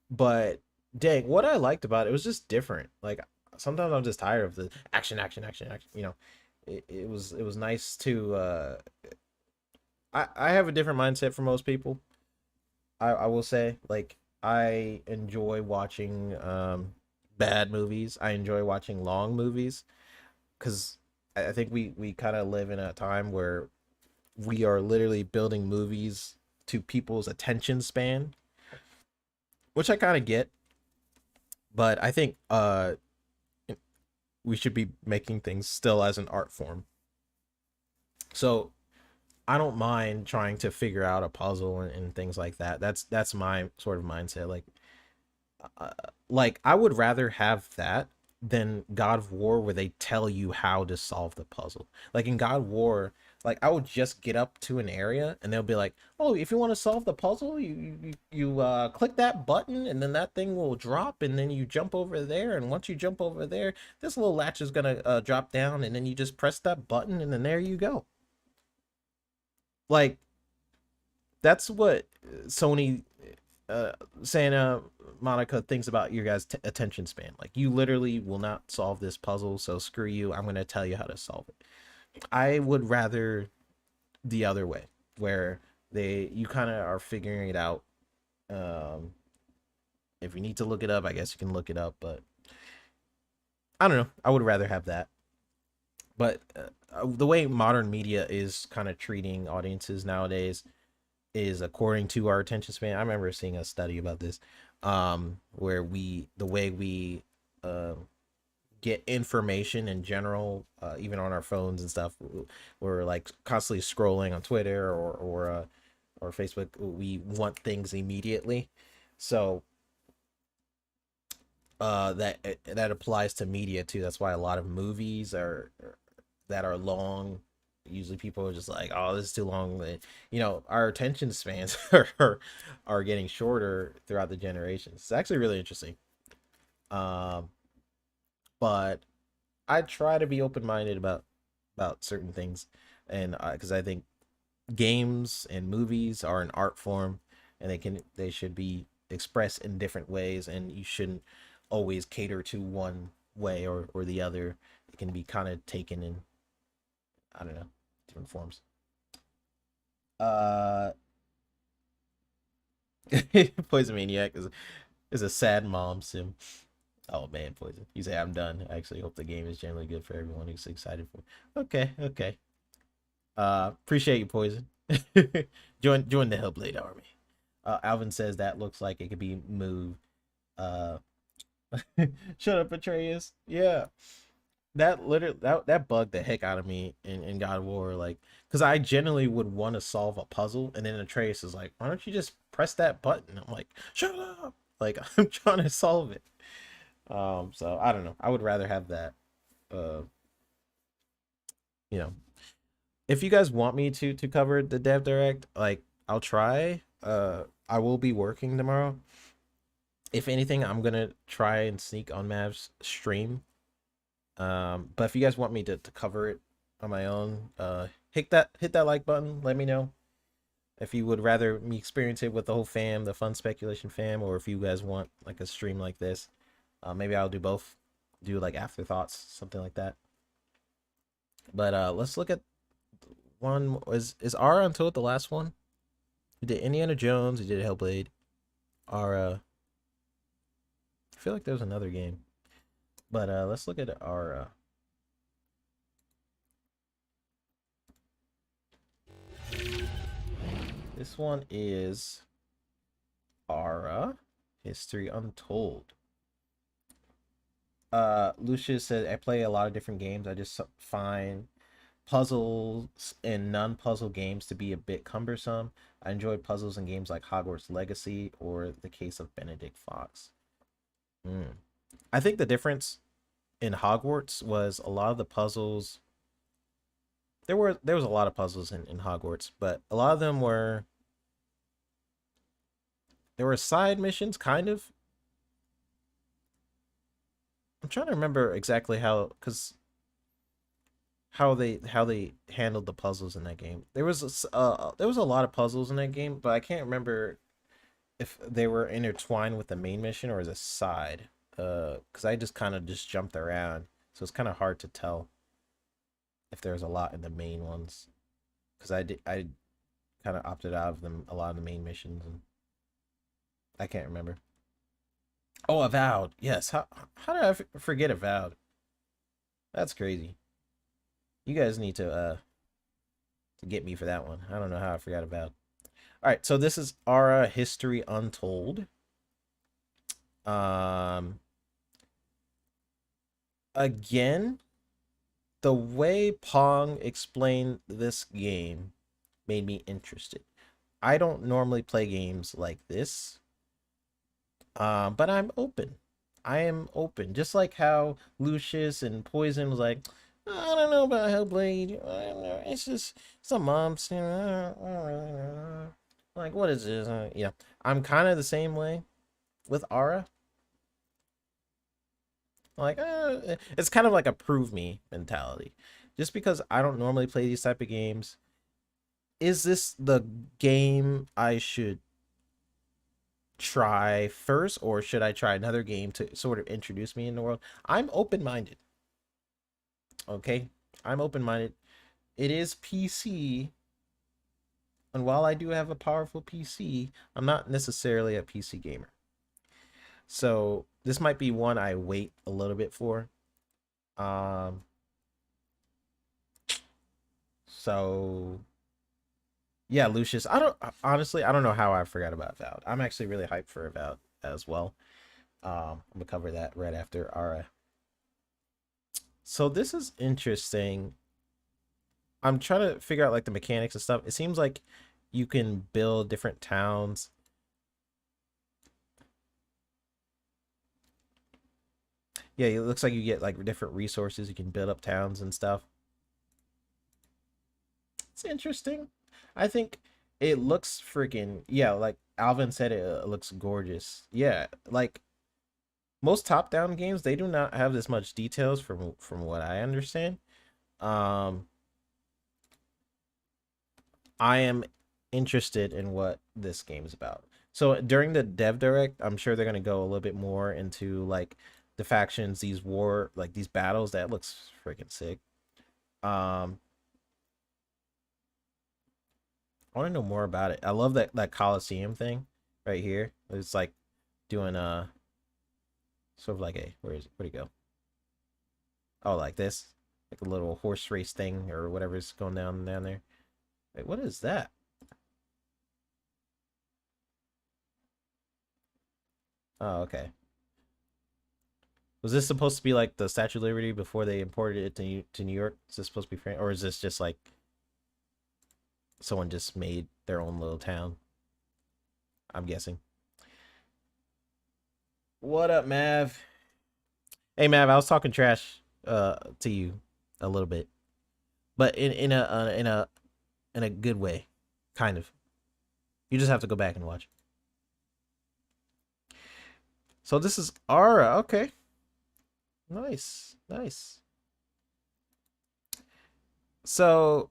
but dang, what I liked about it was just different. Like sometimes I'm just tired of the action, action, action, action. You know, it was nice to. I have a different mindset from most people. I will say, like, I enjoy watching bad movies. I enjoy watching long movies because I think we kind of live in a time where we are literally building movies to people's attention span, which I kind of get, but I think we should be making things still as an art form. So I don't mind trying to figure out a puzzle and things like that. That's my sort of mindset. Uh, like I would rather have that than God of War where they tell you how to solve the puzzle. Like in God of War, like I would just get up to an area and they'll be like, "Oh, if you want to solve the puzzle, you click that button and then that thing will drop and then you jump over there and once you jump over there, this little latch is gonna drop down and then you just press that button and then there you go." Like that's what Sony uh Santa Monica thinks about your guys' attention span. Like you literally will not solve this puzzle, so screw you. I'm gonna tell you how to solve it. I would rather the other way, where you kind of are figuring it out. Um, if you need to look it up, I guess you can look it up, but I don't know. I would rather have that. But the way modern media is kind of treating audiences nowadays is according to our attention span. I remember seeing a study about this, where the way we uh, get information in general, even on our phones and stuff, we're like constantly scrolling on Twitter or Facebook. We want things immediately, so that applies to media too. That's why a lot of movies that are long. Usually people are just like, oh, this is too long. You know, our attention spans are getting shorter throughout the generations. It's actually really interesting. Um, but I try to be open minded about certain things, and because I think games and movies are an art form, and they should be expressed in different ways, and you shouldn't always cater to one way or the other. It can be kind of taken in, I don't know, different forms. Uh, Poison Maniac is a sad mom sim. Oh man, Poison. You say I'm done. I actually hope the game is generally good for everyone who's excited for it. Okay, okay. Appreciate you, Poison. Join the Hellblade army. Alvin says that looks like it could be moved. Uh, shut up, Atreus. Yeah, that literally that bugged the heck out of me in God of War, like, because I generally would want to solve a puzzle, and then Atreus is like, "Why don't you just press that button?" I'm like, "Shut up!" Like I'm trying to solve it. So I don't know. I would rather have that. Uh, you know, if you guys want me to cover the Dev Direct, like I'll try. I will be working tomorrow. If anything, I'm gonna try and sneak on Mav's stream. But if you guys want me to cover it on my own, hit that like button. Let me know if you would rather me experience it with the whole fam, the fun speculation fam, or if you guys want like a stream like this. Maybe I'll do both. Do like afterthoughts, something like that. But let's look at one. Is Ara Untold the last one? We did Indiana Jones. We did Hellblade. Ara. I feel like there was another game. But let's look at Ara. This one is Ara History Untold. Lucius said, I play a lot of different games. I just find puzzles and non-puzzle games to be a bit cumbersome. I enjoy puzzles in games like Hogwarts Legacy or The Case of Benedict Fox. I think the difference in Hogwarts was a lot of the puzzles. There was a lot of puzzles in Hogwarts, but a lot of them were there were side missions, kind of. I'm trying to remember exactly how they handled the puzzles in that game. There was a lot of puzzles in that game, but I can't remember if they were intertwined with the main mission or as a side. because I just kind of just jumped around, so it's kind of hard to tell if there's a lot in the main ones, because I kind of opted out of them, a lot of the main missions, and I can't remember. Oh, Avowed. Yes. How did I forget Avowed? That's crazy. You guys need to get me for that one. I don't know how I forgot Avowed. All right, so this is Aura History Untold. Again, the way Pong explained this game made me interested. I don't normally play games like this, but I'm open. I am open. Just like how Lucius and Poison was like, I don't know about Hellblade. I don't know. It's just some mumps. You know, I don't really know. Like, what is this? Yeah, I'm kind of the same way with Aura. Like, it's kind of like a prove me mentality. Just because I don't normally play these type of games, is this the game I should try first, or should I try another game to sort of introduce me in the world? I'm open-minded. Okay, I'm open-minded. It is PC, and while I do have a powerful PC, I'm not necessarily a PC gamer. So this might be one I wait a little bit for. So yeah, Lucius. I don't know how I forgot about Avowed. I'm actually really hyped for Avowed as well. I'm gonna cover that right after Aura. So this is interesting. I'm trying to figure out like the mechanics and stuff. It seems like you can build different towns. Yeah, it looks like you get like different resources. You can build up towns and stuff. It's interesting. I think it looks freaking, yeah, like Alvin said, it looks gorgeous. Yeah, like most top-down games, they do not have this much details from what I understand. I am interested in what this game is about. So during the dev direct, I'm sure they're gonna go a little bit more into like the factions, these war, like these battles. That looks freaking sick. I want to know more about it. I love that Coliseum thing right here. It's like doing sort of like a, where'd it go? Oh, like this, like a little horse race thing or whatever's going down there. Wait, what is that? Oh, okay. Was this supposed to be like the Statue of Liberty before they imported it to New York? Is this supposed to be, or is this just like someone just made their own little town? I'm guessing. What up, Mav? Hey, Mav, I was talking trash to you a little bit, but in a good way, kind of. You just have to go back and watch. So this is Aura. Okay. Nice. Nice. So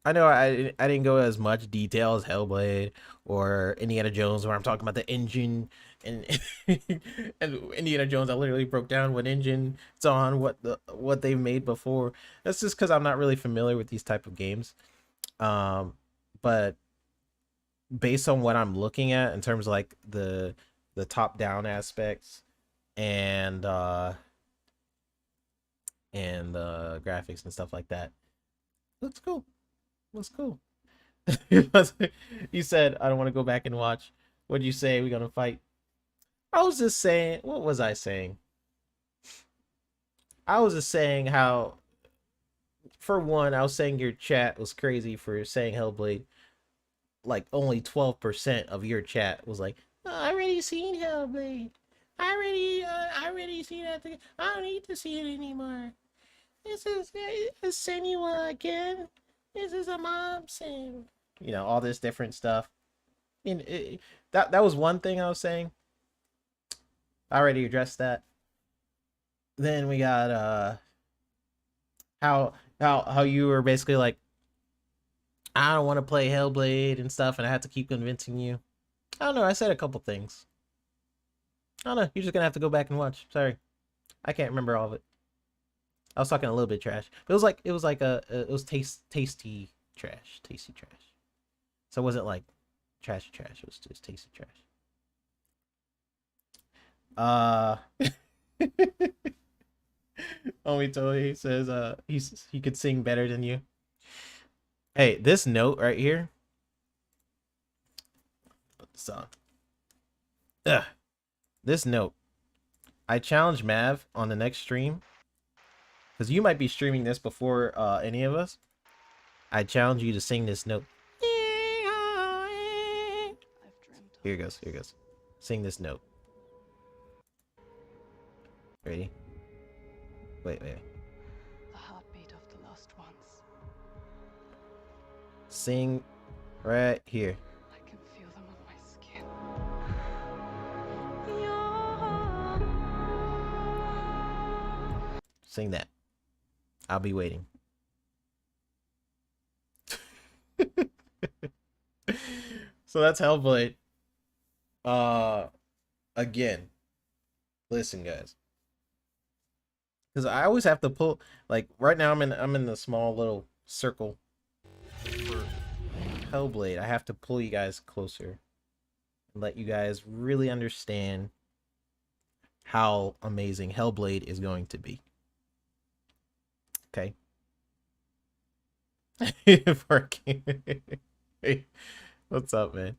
I know I didn't go as much detail as Hellblade or Indiana Jones, where I'm talking about the engine and and Indiana Jones. I literally broke down what engine it's on, what they've made before. That's just because I'm not really familiar with these type of games. But based on what I'm looking at in terms of like the top down aspects and graphics and stuff like that, looks cool. Looks cool. You said I don't want to go back and watch. What'd you say? We're gonna fight. I was just saying, what was I saying? I was just saying how, for one, I was saying your chat was crazy for saying Hellblade. Like only 12% of your chat was like, oh, I already seen Hellblade. I already seen that thing. I don't need to see it anymore. This is a Senua again. This is a mom sim. You know, all this different stuff. And that was one thing I was saying. I already addressed that. Then we got how you were basically like, I don't want to play Hellblade and stuff, and I had to keep convincing you. I don't know. I said a couple things. I don't know. You're just gonna have to go back and watch. Sorry, I can't remember all of it. I was talking a little bit trash, but it was like it was tasty trash, tasty trash. So it wasn't like trashy trash. It was just tasty trash. Only Toy says he could sing better than you. Hey, this note right here. So, this note. I challenge Mav on the next stream, because you might be streaming this before any of us. I challenge you to sing this note. Here it goes. Here it goes. Sing this note. Ready? Wait. The heartbeat of the lost ones. Sing right here. I can feel them on my skin. Sing that. I'll be waiting. So that's Hellblade. Again. Listen, guys. Because I always have to pull, like, right now I'm in the small little circle for Hellblade. I have to pull you guys closer and let you guys really understand how amazing Hellblade is going to be. Okay. Hey, what's up, man?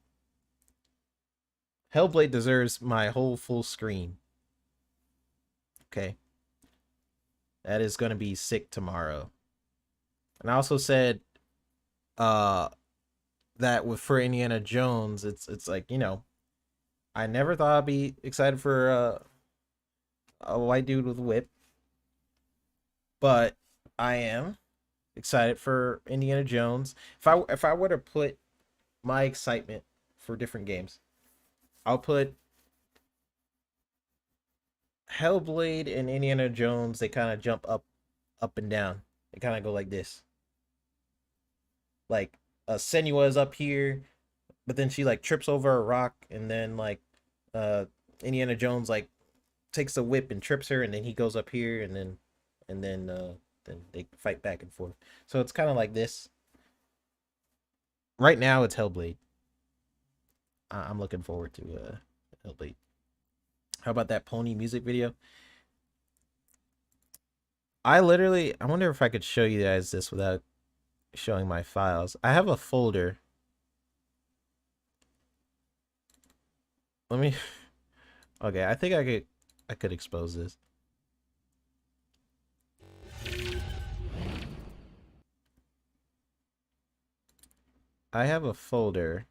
Hellblade deserves my whole full screen. Okay. That is going to be sick tomorrow. And I also said that for Indiana Jones, it's like, you know, I never thought I'd be excited for a white dude with a whip. But I am excited for Indiana Jones. If I were to put my excitement for different games, I'll put Hellblade and Indiana Jones. They kind of jump up and down. They kind of go like this. Like Senua is up here, but then she like trips over a rock, and then like Indiana Jones like takes a whip and trips her, and then he goes up here, and then they fight back and forth. So it's kind of like this. Right now it's Hellblade. I'm looking forward to Hellblade. How about that pony music video? I wonder if I could show you guys this without showing my files. I have a folder. Let me Okay, I think I could expose this. I have a folder.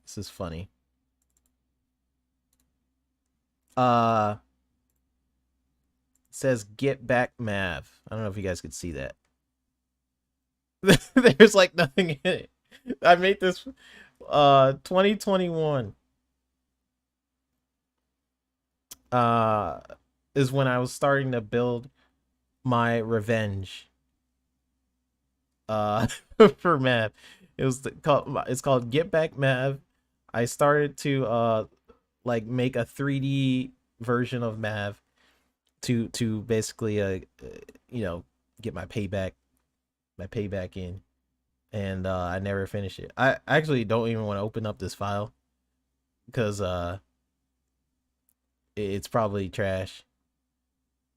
This is funny. It says Get Back Mav. I don't know if you guys could see that. There's like nothing in it. I made this 2021 is when I was starting to build my revenge for Mav. It's called Get Back Mav. I started to like make a 3D version of Mav to basically you know, get my payback in, and I never finished it. I actually don't even want to open up this file because it's probably trash,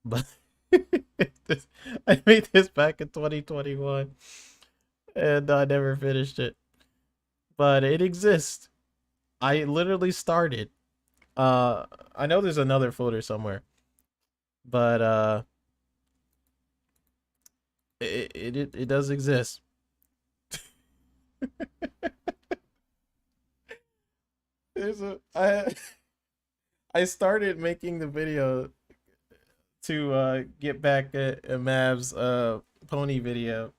but I made this back in 2021 and I never finished it, but it exists. I literally started. I know there's another folder somewhere, but it does exist. I started making the video to get back at Mav's pony video.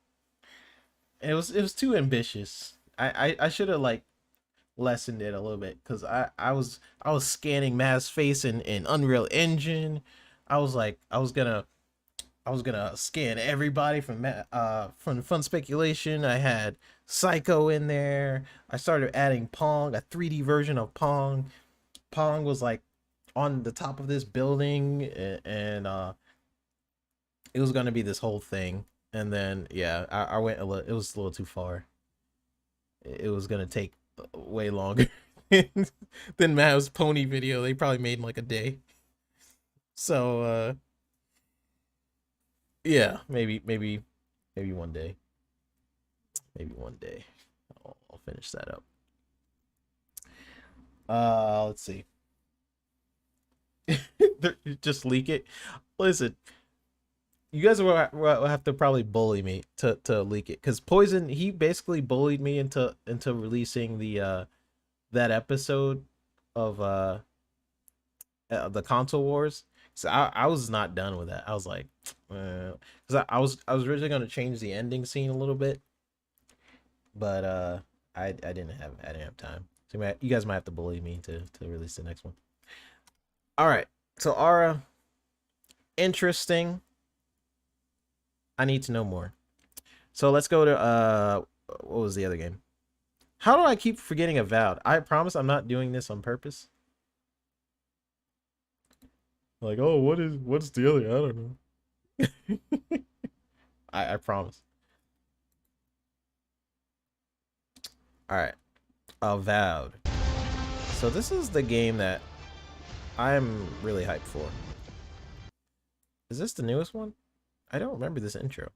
It was too ambitious. I should have like lessened it a little bit, because I was scanning Mav's face in Unreal Engine. I was I was gonna scan everybody from Fun Speculation. I had Psycho in there. I started adding Pong, a 3D version of Pong. Pong was like on the top of this building, and it was gonna be this whole thing. And then yeah, I went a little. It was a little too far. It was gonna take way longer than Mav's pony video. They probably made in like a day. So yeah, maybe one day. Maybe one day I'll finish that up. Let's see. Just leak it. Listen, you guys will have to probably bully me to leak it, because Poison, he basically bullied me into releasing the that episode of the console wars. So I was not done with that. I was like, because I was originally going to change the ending scene a little bit, but I didn't have time. So you guys might have to bully me to release the next one. All right, so Aura, interesting. I need to know more. So let's go to what was the other game? How do I keep forgetting Avowed? I promise I'm not doing this on purpose. Like, oh, what's the other? I don't know. I promise. All right, Avowed. So this is the game that I'm really hyped for. Is this the newest one? I don't remember this intro. What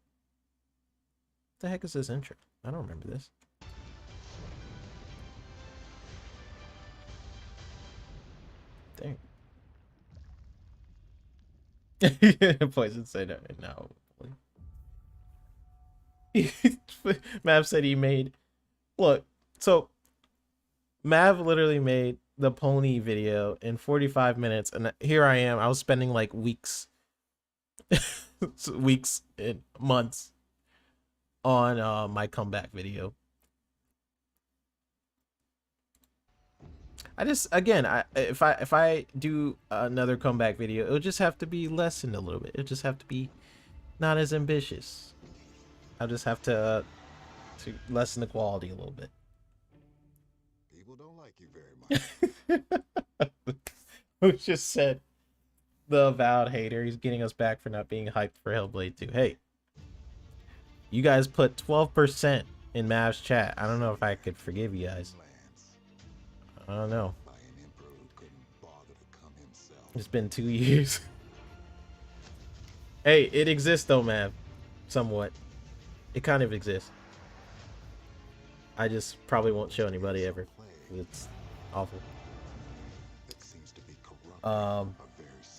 the heck is this intro? I don't remember this. Dang. Poison said no. Mav said he made. Look, so Mav literally made the pony video in 45 minutes, and here I am. I was spending like weeks and months on my comeback video. I just, again, if I do another comeback video, it'll just have to be lessened a little bit. It'll just have to be not as ambitious. I'll just have to lessen the quality a little bit. People don't like you very much. Who just said the Avowed hater? He's getting us back for not being hyped for Hellblade 2. Hey, you guys put 12% in Mav's chat. I don't know if I could forgive you guys. I don't know. It's been 2 years. Hey, it exists though, Mav. Somewhat. It kind of exists. I just probably won't show anybody ever. It's awful.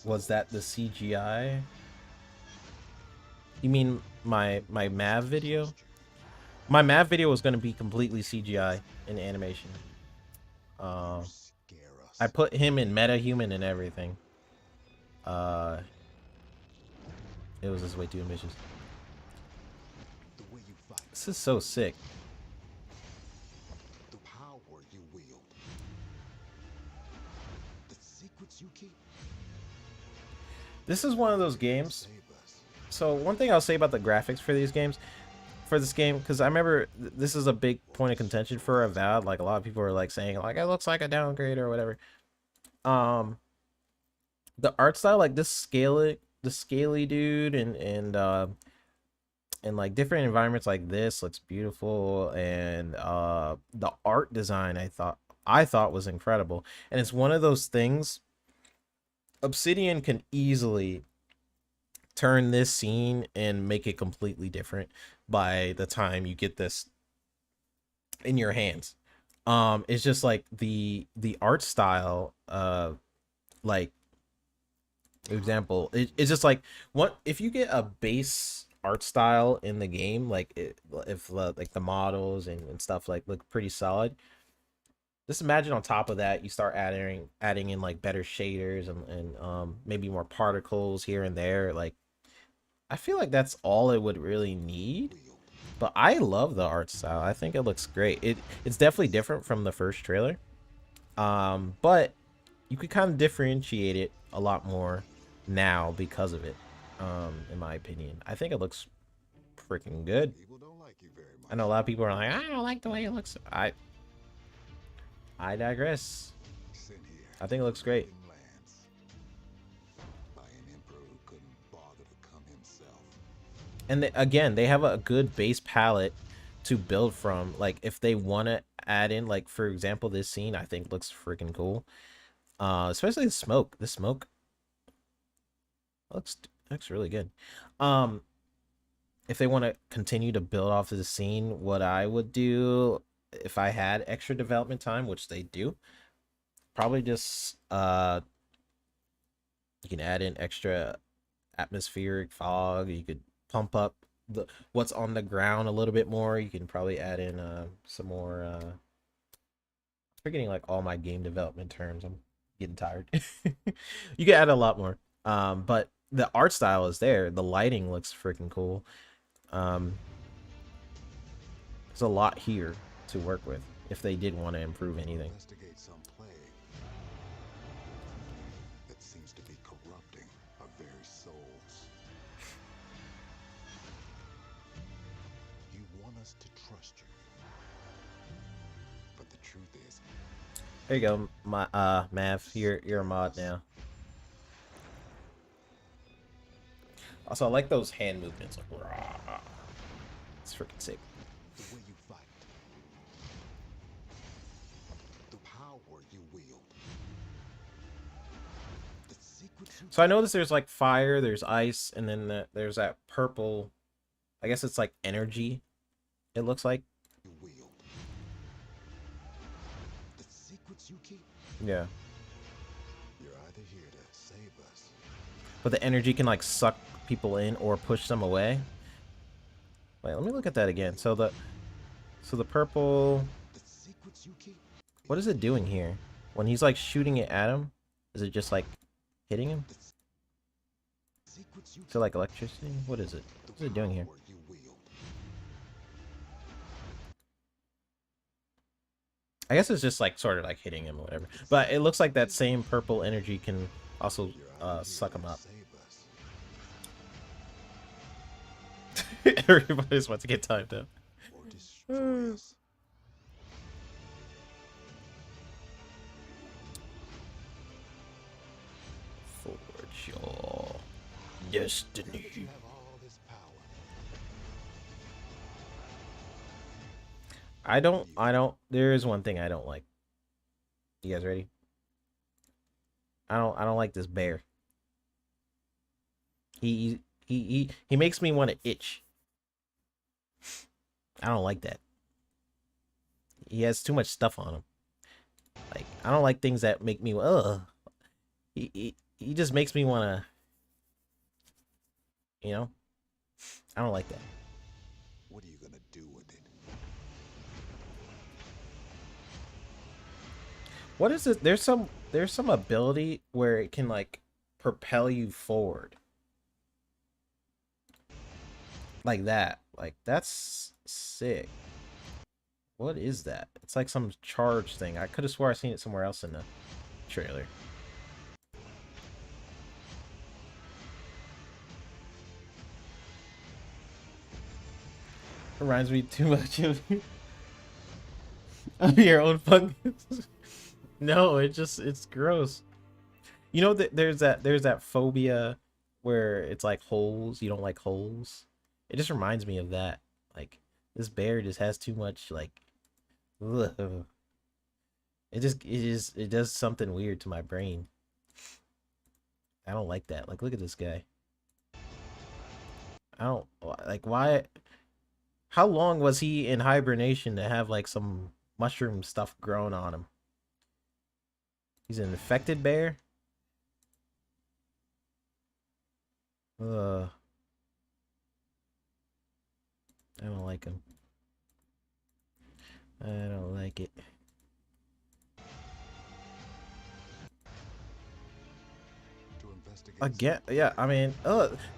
Was that the CGI? You mean my Mav video? My Mav video was going to be completely CGI in animation. I put him in meta-human and everything. It was just way too ambitious. This is so sick. The power you wield. The secrets you keep. This is one of those games. So one thing I'll say about the graphics for these games, for this game, because I remember this is a big point of contention for Avowed. Like a lot of people are like saying like it looks like a downgrade or whatever. The art style, like this scaly dude and like different environments like this looks beautiful, and the art design I thought was incredible. And it's one of those things Obsidian can easily turn this scene and make it completely different by the time you get this in your hands. It's just like the art style, like example, it's just like what if you get a base art style in the game, like if like the models and stuff like look pretty solid, just imagine on top of that you start adding in like better shaders and maybe more particles here and there. Like I feel like that's all it would really need. But I love the art style. I think it looks great. It's definitely different from the first trailer, but you could kind of differentiate it a lot more now because of it. In my opinion, I think it looks freaking good. People don't like you very much. I know a lot of people are like, I don't like the way it looks. I digress. Sent here I think it looks great. in lands by an emperor who couldn't bother to come himself. And again, they have a good base palette to build from. Like, if they want to add in, like, for example, this scene, I think looks freaking cool. Especially the smoke. The smoke looks really good. If they want to continue to build off of the scene, what I would do if I had extra development time, which they do, probably just you can add in extra atmospheric fog. You could pump up the what's on the ground a little bit more. You can probably add in some more forgetting like all my game development terms. I'm getting tired. You can add a lot more. But the art style is there. The lighting looks freaking cool. There's a lot here to work with if they did want to improve anything. Investigate some plague that seems to be corrupting our very souls. You want us to trust you, but the truth is, There you go, my Mav. You're a mod now. Also, I like those hand movements. Like, rah. It's freaking sick. the way you fight, the power you wield, the secrets you So I noticed there's like fire, there's ice, and then there's that purple. I guess it's like energy. It looks like. wield, the secrets you keep. Yeah. You're either here to save us, But the energy can like suck people in or push them away. Wait, let me look at that again. So the purple. the secrets you keep. What is it doing here? When he's like shooting it at him, is it just like hitting him? Secrets you Is it like electricity? What is it? What is it doing here? power you wield. I guess it's just like sort of like hitting him or whatever. But it looks like that same purple energy can also You're either here suck him to up. save us, Everybody's about to get timed up. or destroy us. Forge your You destiny. have all this power. I don't. There is one thing I don't like. You guys ready? I don't like this bear. He makes me want to itch. I don't like that. He has too much stuff on him. Like, I don't like things that make me He just makes me want to, you know? I don't like that. What are you gonna do with it? What is it? There's some ability where it can like propel you forward. Like that. Like, that's sick. What is that? It's like some charge thing. I could have swore I seen it somewhere else in the trailer. Reminds me too much of your own fungus. No, it's gross. You know that there's that phobia where it's like holes. You don't like holes. It just reminds me of that. Like, this bear just has too much like. Ugh. It does something weird to my brain. I don't like that. Like, look at this guy. I don't like why. How long was he in hibernation to have like some mushroom stuff growing on him? He's an infected bear? I don't like him. I don't like it. To investigate Again, yeah, I mean,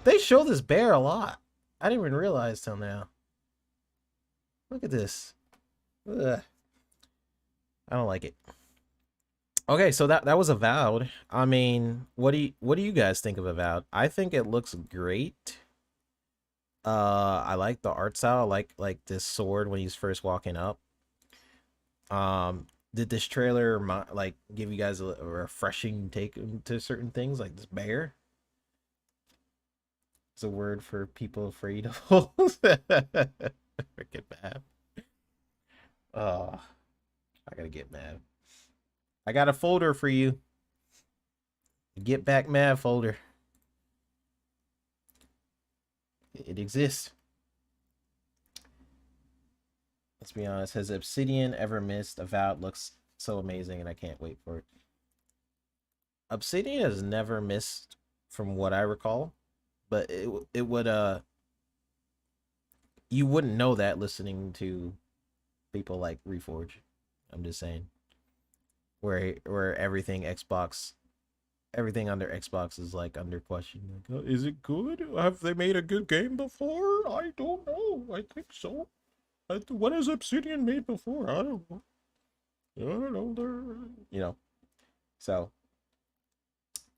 they show this bear a lot. I didn't even realize till now. Look at this. Ugh. I don't like it. Okay, so that was Avowed. I mean, what do you guys think of Avowed? I think it looks great. I like the art style. I like this sword when he's first walking up. Did this trailer like give you guys a refreshing take into certain things like this bear? It's a word for people afraid of holes. Freaking bad. Oh, I gotta get mad. I got a folder for you. Get back mad folder. It exists. Let's be honest. Has Obsidian ever missed? Avowed looks so amazing, and I can't wait for it. Obsidian has never missed, from what I recall, but it would you wouldn't know that listening to people like Reforge. I'm just saying, where everything under Xbox is like under question. Like, is it good? Have they made a good game before? I don't know. I think so. What has Obsidian made before? I don't know. I don't know. So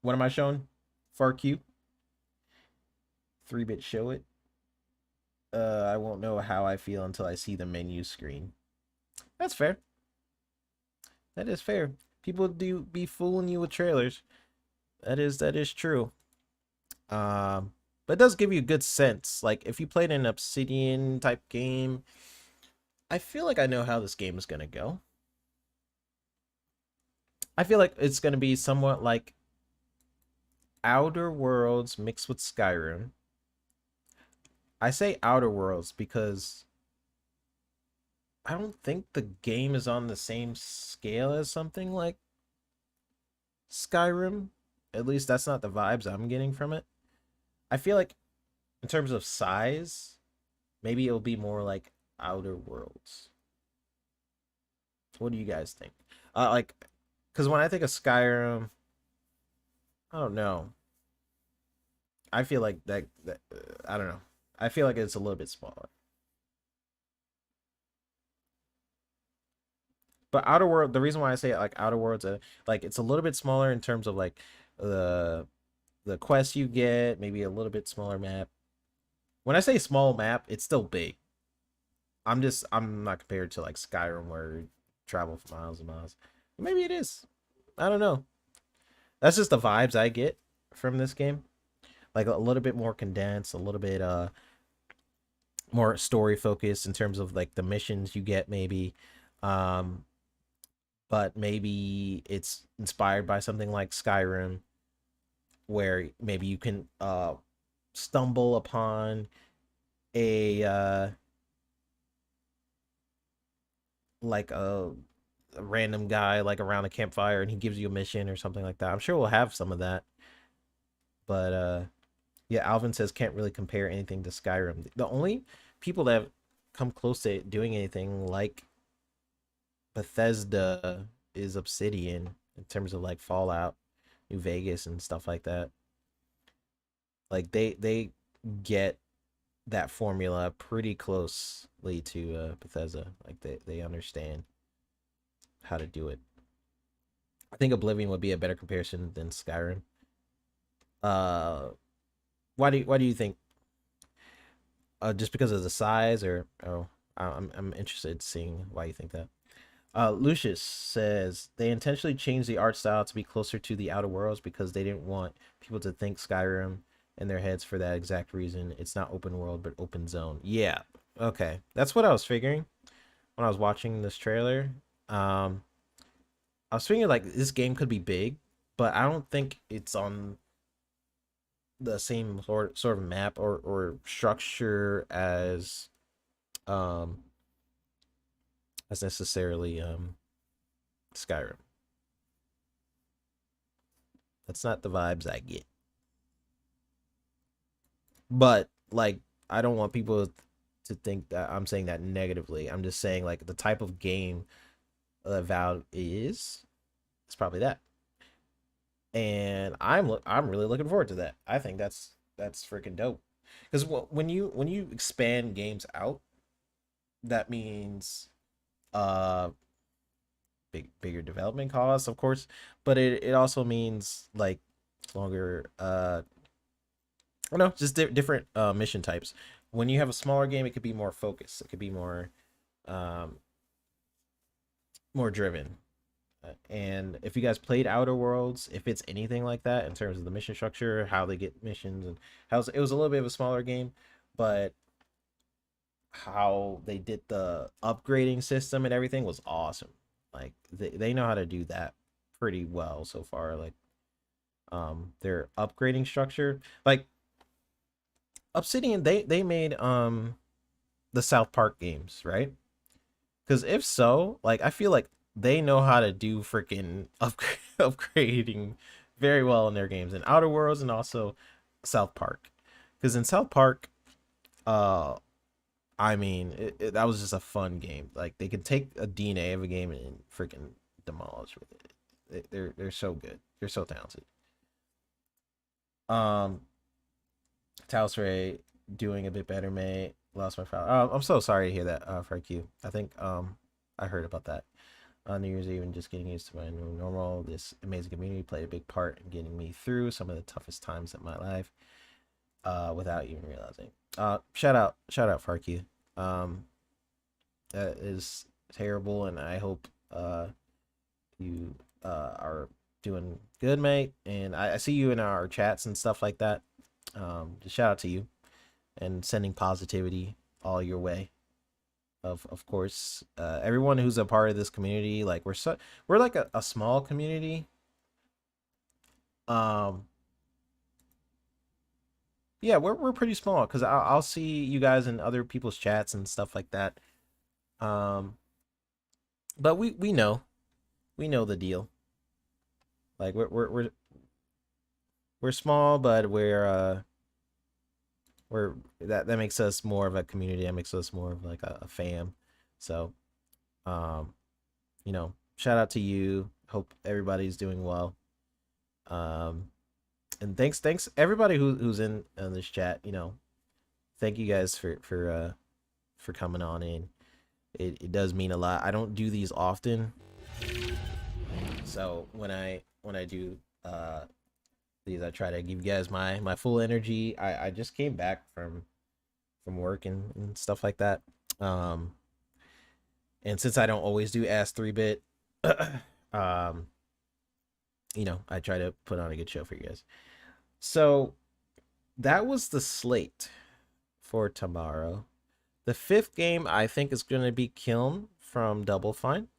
what am I showing? Far cute. 3-bit show it. I won't know how I feel until I see the menu screen. That's fair. That is fair. People do be fooling you with trailers. That is true. But it does give you a good sense. Like if you played an Obsidian type game, I feel like I know how this game is gonna go. I feel like it's gonna be somewhat like Outer Worlds mixed with Skyrim. I say Outer Worlds because I don't think the game is on the same scale as something like Skyrim. At least that's not the vibes I'm getting from it. I feel like in terms of size, maybe it'll be more like Outer Worlds. What do you guys think? Like, because when I think of Skyrim, I don't know. I feel like that I don't know. I feel like it's a little bit smaller. But Outer World, the reason why I say it like Outer Worlds, like it's a little bit smaller in terms of like the the quests you get, maybe a little bit smaller map. When I say small map, it's still big. I'm not compared to like Skyrim where you travel for miles and miles. Maybe it is. I don't know. That's just the vibes I get from this game. Like a little bit more condensed, a little bit more story focused in terms of like the missions you get maybe. Um but maybe it's inspired by something like Skyrim where maybe you can stumble upon a like a random guy like around a campfire and he gives you a mission or something like that. I'm sure we'll have some of that. But yeah, Alvin says can't really compare anything to Skyrim. The only people that have come close to doing anything like Bethesda is Obsidian in terms of like Fallout, New Vegas and stuff like that. Like they get that formula pretty closely to Bethesda. Like they understand how to do it. I think Oblivion would be a better comparison than Skyrim. Uh, why do you think? Just because of the size, or oh, I'm interested in seeing why you think that. Lucius says they intentionally changed the art style to be closer to the Outer Worlds because they didn't want people to think Skyrim in their heads for that exact reason. It's not open world, but open zone. Yeah, okay, that's what I was figuring when I was watching this trailer. I was thinking like this game could be big, but I don't think it's on the same sort of map or structure um as necessarily Skyrim. That's not the vibes I get. But like I don't want people to think that I'm saying that negatively. I'm just saying like the type of game Valve is it's probably that. And I'm really looking forward to that. I think that's freaking dope. Cuz when you expand games out, that means uh bigger development costs, of course, but it also means like longer I don't know, just different mission types. When you have a smaller game, it could be more focused. It could be um more driven. And if you guys played Outer Worlds, if it's anything like that in terms of the mission structure, how they get missions, and how it was a little bit of a smaller game, but how they did the upgrading system and everything was awesome. Like they know how to do that pretty well so far. Like their upgrading structure, like Obsidian, they made the South Park games, right? Because if so, like I feel like they know how to do freaking upgrading very well in their games, in Outer Worlds and also South Park. Because in South Park, uh, I mean, that was just a fun game. Like they could take a DNA of a game and freaking demolish with it. They're so good. They're so talented. Um, Taos Ray doing a bit better, mate. Lost my file. I'm so sorry to hear that, Frank. You. I think I heard about that. New Year's Eve and just getting used to my new normal. This amazing community played a big part in getting me through some of the toughest times in my life, without even realizing. Shout out, Farq. That is terrible, and I hope you are doing good, mate. And I see you in our chats and stuff like that. Just shout out to you and sending positivity all your way. Of course, everyone who's a part of this community, like we're like a small community. Yeah, we're pretty small because I'll see you guys in other people's chats and stuff like that. Um, but we know the deal. Like we're small, but we're that makes us more of a community. That makes us more of like a fam. So, um, shout out to you. Hope everybody's doing well. And thanks everybody who's in this chat. Thank you guys for coming on in. It does mean a lot. I don't do these often, so when I do these, I try to give you guys my full energy. I just came back from work and stuff like that. And since I don't always do Ask 3-bit, I try to put on a good show for you guys. So that was the slate for tomorrow. The fifth game I think is going to be Kiln from Double Fine.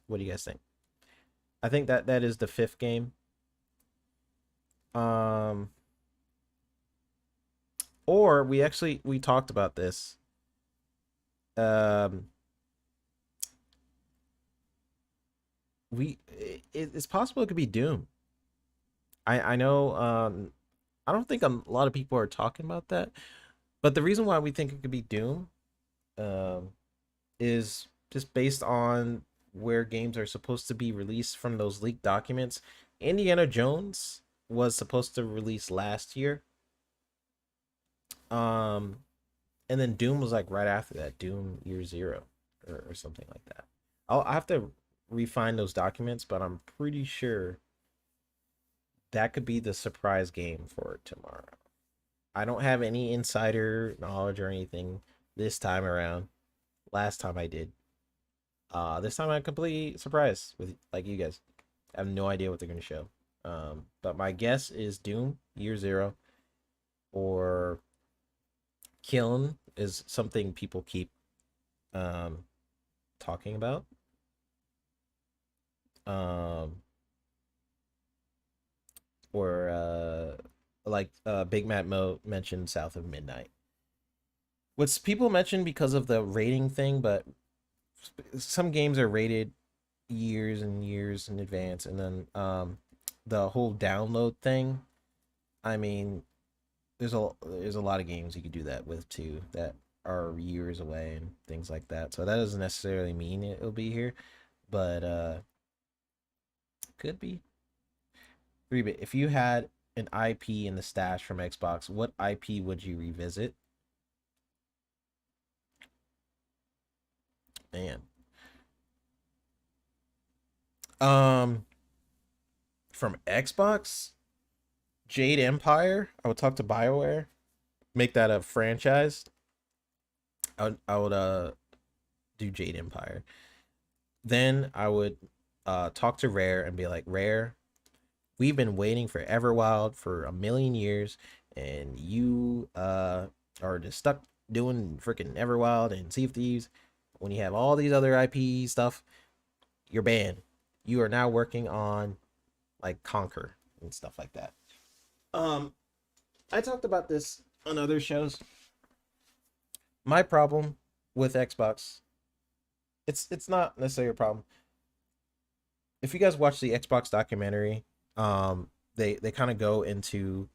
What do you guys think? I think that is the fifth game. Or we talked about this. It's possible it could be Doom. I know. I don't think a lot of people are talking about that, but the reason why we think it could be Doom, is just based on where games are supposed to be released from those leaked documents. Indiana Jones was supposed to release last year. And then Doom was like right after that, Doom Year Zero or something like that. I'll have to refine those documents, but I'm pretty sure that could be the surprise game for tomorrow. I don't have any insider knowledge or anything this time around. Last time I did. This time I'm completely surprised with like you guys. I have no idea what they're gonna show. But my guess is Doom Year Zero or Kiln is something people keep talking about. Or like Big Matt Mo mentioned South of Midnight. What's people mention because of the rating thing, but some games are rated years and years in advance, and then the whole download thing. I mean, there's a lot of games you could do that with too that are years away and things like that. So that doesn't necessarily mean it'll be here, but could be. 3-bit. If you had an IP in the stash from Xbox, what IP would you revisit? Man. Um, from Xbox, Jade Empire. I would talk to BioWare, make that a franchise. I would do Jade Empire. Then I would talk to Rare and be like, Rare, we've been waiting for Everwild for a million years, and you are just stuck doing freaking Everwild and Sea of Thieves when you have all these other IP stuff. You're banned. You are now working on like Conquer and stuff like that. Um, I talked about this on other shows. My problem with Xbox, it's not necessarily a problem. If you guys watch the Xbox documentary, they kind of go into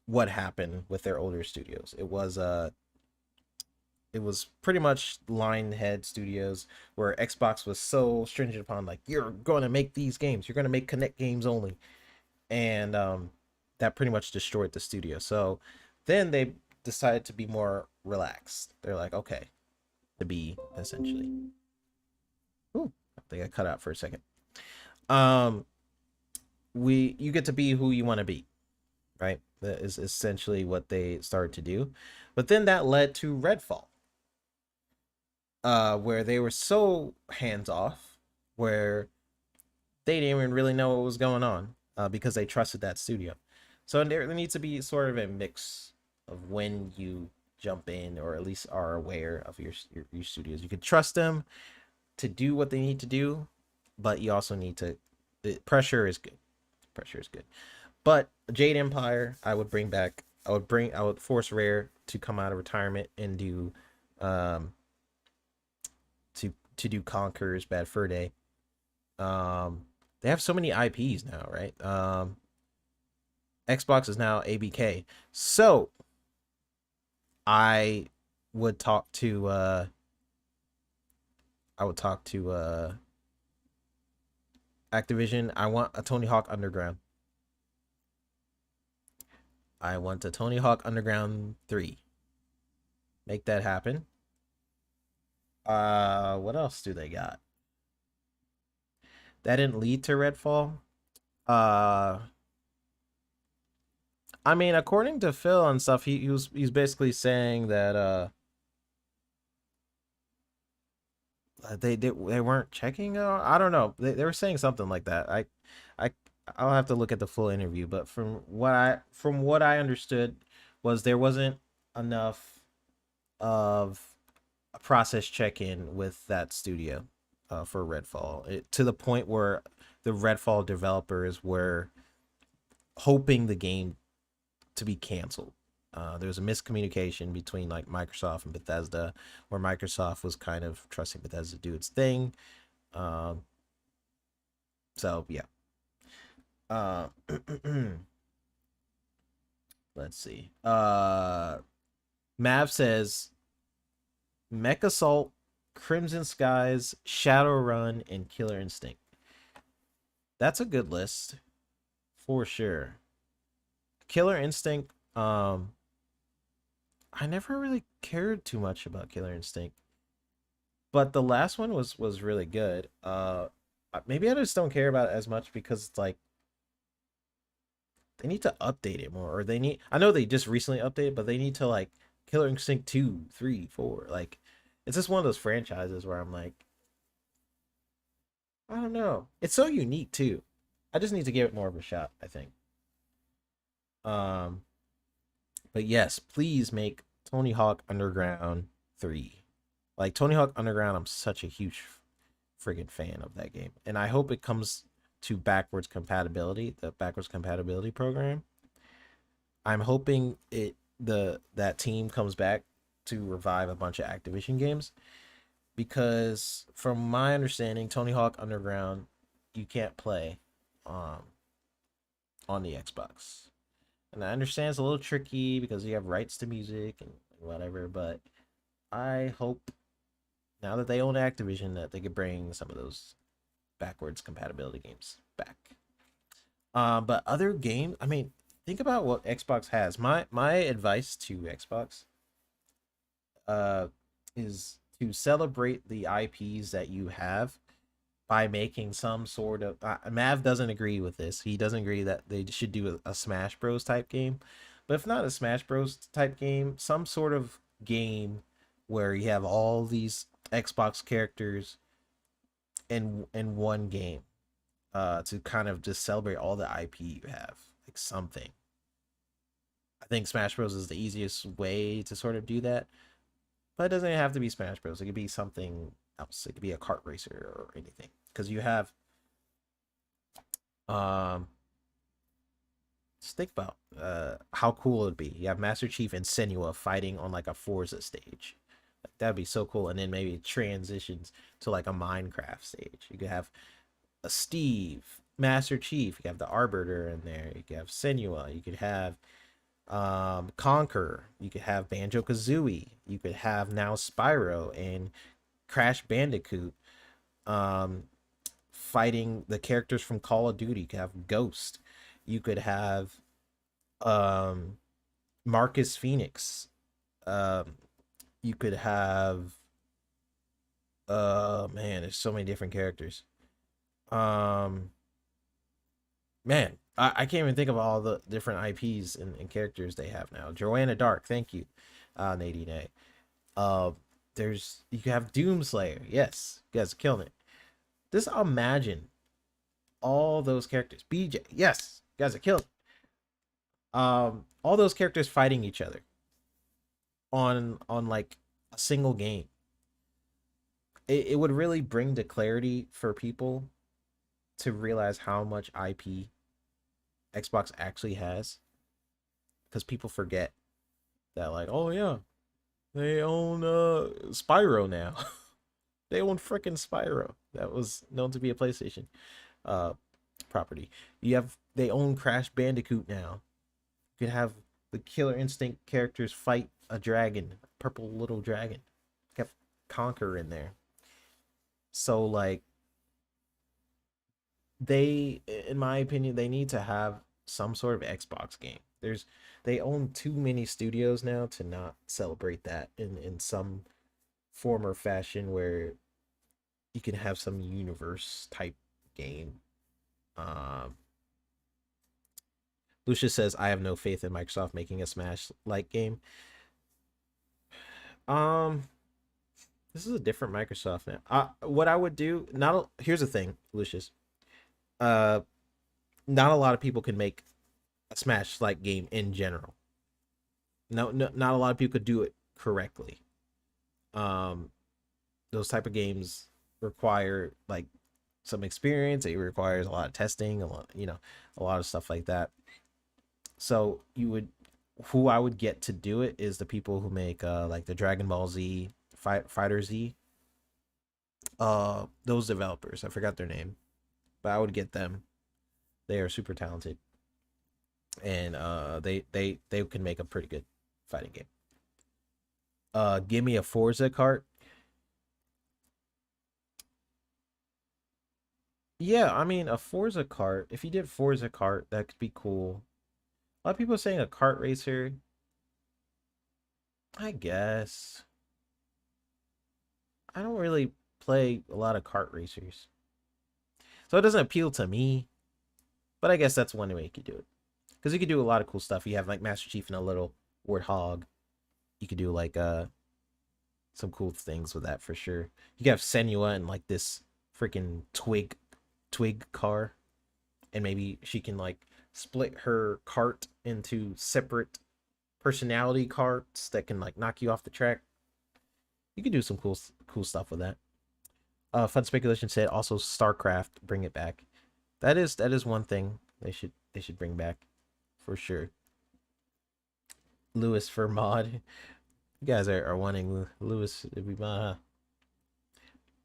what happened with their older studios. It was pretty much Lionhead Studios, where Xbox was so stringent upon like, you're going to make these games, you're going to make Connect games only, and that pretty much destroyed the studio. So then they decided to be more relaxed. They're like, okay, to be essentially. Ooh, I think I cut out for a second. You get to be who you want to be, right? That is essentially what they started to do. But then that led to Redfall, where they were so hands off, where they didn't even really know what was going on, because they trusted that studio. So there needs to be sort of a mix of when you jump in, or at least are aware of your studios. You can trust them to do what they need to do, but you also need to. Pressure is good. Pressure is good. But Jade Empire, I would bring back. I would force Rare to come out of retirement and do, to do Conquer's Bad Fur Day. They have so many IPs now, right? Xbox is now ABK. So I would talk to Activision. I want a Tony Hawk Underground. I want a Tony Hawk Underground 3. Make that happen. What else do they got? That didn't lead to Redfall. I mean, according to Phil and stuff, he's basically saying that they weren't checking. I don't know. They were saying something like that. I I'll have to look at the full interview, but from what I understood was there wasn't enough of a process check-in with that studio for Redfall, to the point where the Redfall developers were hoping the game to be canceled. There was a miscommunication between like Microsoft and Bethesda, where Microsoft was kind of trusting Bethesda to do its thing. So yeah. Let's see. Mav says Mech Assault, Crimson Skies, Shadowrun, and Killer Instinct. That's a good list for sure. Killer Instinct, I never really cared too much about Killer Instinct, but the last one was really good. Maybe I just don't care about it as much because it's like they need to update it more, or they need. I know they just recently updated, but they need to like Killer Instinct 2, 3, 4. Like, it's just one of those franchises where I'm like, I don't know. It's so unique too. I just need to give it more of a shot, I think. But yes, please make Tony Hawk Underground 3. Like, Tony Hawk Underground, I'm such a huge friggin' fan of that game. And I hope it comes to the backwards compatibility program. I'm hoping that team comes back to revive a bunch of Activision games, because from my understanding, Tony Hawk Underground you can't play on the Xbox. And I understand it's a little tricky because you have rights to music and whatever, but I hope now that they own Activision that they could bring some of those backwards compatibility games back. But other games, I mean, think about what Xbox has. My advice to Xbox is to celebrate the IPs that you have, by making some sort of Mav doesn't agree with this. He doesn't agree that they should do a Smash Bros type game. But if not a Smash Bros type game, some sort of game where you have all these Xbox characters in one game, to kind of just celebrate all the IP you have, like something. I think Smash Bros is the easiest way to sort of do that, but it doesn't have to be Smash Bros. It could be something else. It could be a kart racer or anything, because you have just think about how cool it'd be. You have Master Chief and Senua fighting on like a Forza stage. Like, that'd be so cool. And then maybe it transitions to like a Minecraft stage. You could have a Steve, Master Chief. You could have the Arbiter in there. You could have Senua. You could have Conquer. You could have Banjo Kazooie. You could have now Spyro and Crash Bandicoot fighting the characters from Call of Duty. You could have Ghost. You could have Marcus Phoenix. You could have man, there's so many different characters. Man, I can't even think of all the different IPs and characters they have now. Joanna Dark, thank you, Nadine. There's, you can have Doomslayer. Yes, you guys are killing it. Just imagine all those characters. BJ, yes, you guys are killing it. All those characters fighting each other on like a single game. It would really bring to clarity for people to realize how much IP Xbox actually has, because people forget that, like, oh yeah, they own Spyro now. They own freaking Spyro. That was known to be a PlayStation property. They own Crash Bandicoot now. You could have the Killer Instinct characters fight a dragon, purple little dragon. You have Conquer in there. So like, they, in my opinion, they need to have some sort of Xbox game. They own too many studios now to not celebrate that in some form or fashion, where you can have some universe type game. Lucia says, I have no faith in Microsoft making a Smash like game. This is a different Microsoft now. What I would do, here's the thing, Lucius. Not a lot of people can make a Smash like game in general. No, not a lot of people could do it correctly. Those type of games require like some experience. It requires a lot of testing, a lot of stuff like that. So who I would get to do it is the people who make like the Dragon Ball Z, Fighter Z. Those developers, I forgot their name, but I would get them. They are super talented, and they can make a pretty good fighting game. Give me a Forza kart. Yeah, I mean, a Forza kart. If you did Forza kart, that could be cool. A lot of people are saying a kart racer. I guess. I don't really play a lot of kart racers, so it doesn't appeal to me. But I guess that's one way you could do it, because you could do a lot of cool stuff. You have like Master Chief and a little warthog. You could do like some cool things with that for sure. You could have Senua and like this freaking twig car, and maybe she can like split her cart into separate personality carts that can like knock you off the track. You could do some cool stuff with that. Fun Speculation said also StarCraft, bring it back. That is one thing they should bring back for sure. Lewis for mod. You guys are wanting Lewis to be mod,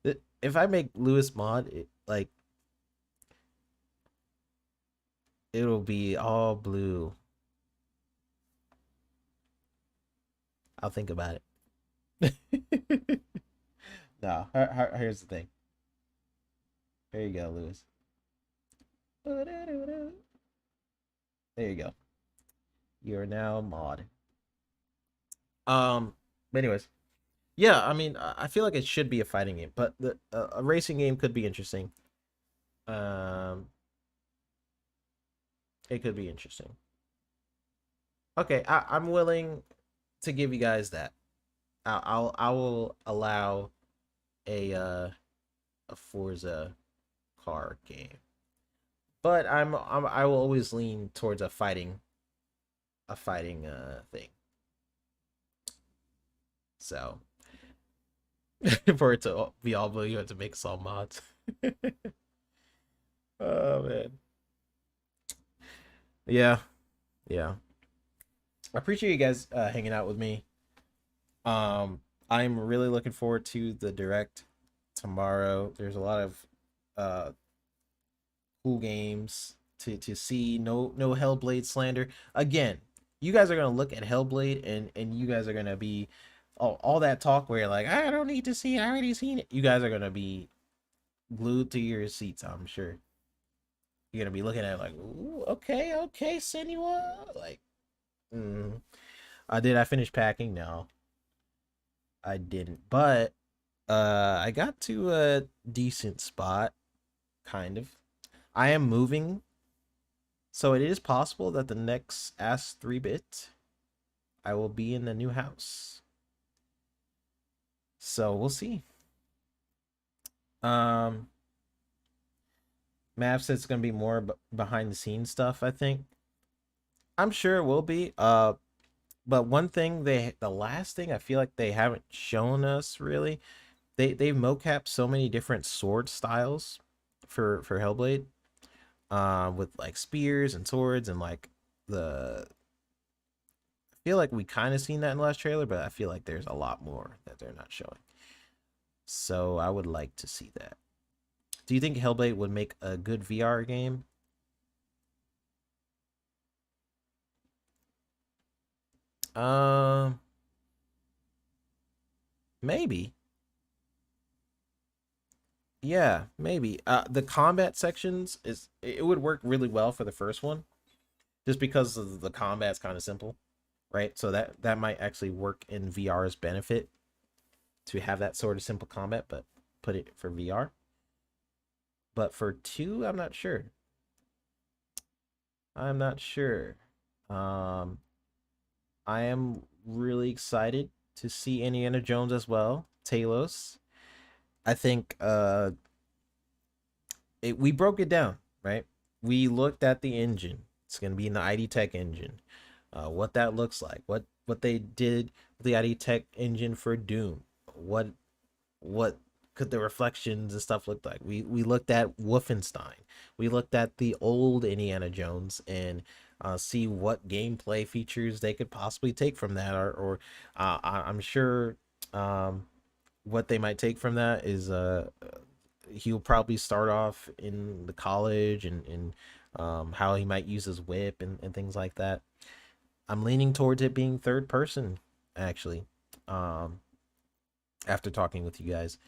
huh? If I make Lewis mod, it'll be all blue. I'll think about it. No, here's the thing. There you go, Lewis. There you go. You're now mod. Anyways, Yeah, I mean, I feel like it should be a fighting game, but a racing game could be interesting. Um, it could be interesting. Okay, I'm willing to give you guys that. I will allow a Forza car game, but I will always lean towards a fighting thing. So for it to be all blue, you have to make some mods. Oh man, yeah, yeah. I appreciate you guys hanging out with me. I'm really looking forward to the direct tomorrow. There's a lot of uh cool games to see. No Hellblade slander. Again, you guys are gonna look at Hellblade and you guys are gonna be all that talk where you're like, I don't need to see it, I already seen it. You guys are gonna be glued to your seats, I'm sure. You're gonna be looking at it like, ooh, okay, Senua. Like, I finished packing? No, I didn't. But I got to a decent spot, kind of. I am moving, so it is possible that the next Ask 3-bit I will be in the new house. So we'll see. Um Mav said it's gonna be more behind the scenes stuff, I think. I'm sure it will be. But one thing the last thing I feel like they haven't shown us really, they've mocapped so many different sword styles for Hellblade. With like spears and swords and like the I feel like we kind of seen that in the last trailer, but I feel like there's a lot more that they're not showing. So I would like to see that. Do you think Hellblade would make a good VR game? Um, maybe. Yeah, maybe. The combat sections it would work really well for the first one, just because of the combat's kind of simple, right? So that might actually work in VR's benefit to have that sort of simple combat, but put it for VR. But for two, I'm not sure. I'm not sure. Um, I am really excited to see Indiana Jones as well. Talos. I think we broke it down, right? We looked at the engine. It's gonna be in the ID Tech engine. What that looks like. What they did with the ID Tech engine for Doom. What could the reflections and stuff look like? We looked at Wolfenstein. We looked at the old Indiana Jones and see what gameplay features they could possibly take from that, or I'm sure what they might take from that is he'll probably start off in the college and how he might use his whip and things like that. I'm leaning towards it being third person, actually. After talking with you guys,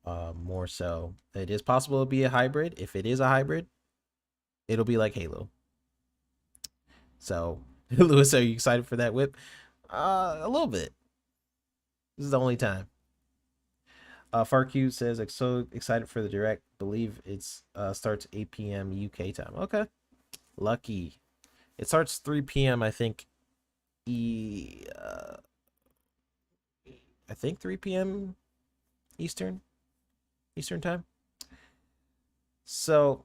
more so, it is possible to be a hybrid. If it is a hybrid, it'll be like Halo. So, Lewis, are you excited for that whip? A little bit. This is the only time. FarQ says, like, so excited for the direct. Believe it's starts 8 p.m. UK time. Okay, lucky. It starts 3 p.m. I think. I think 3 p.m. Eastern time. So,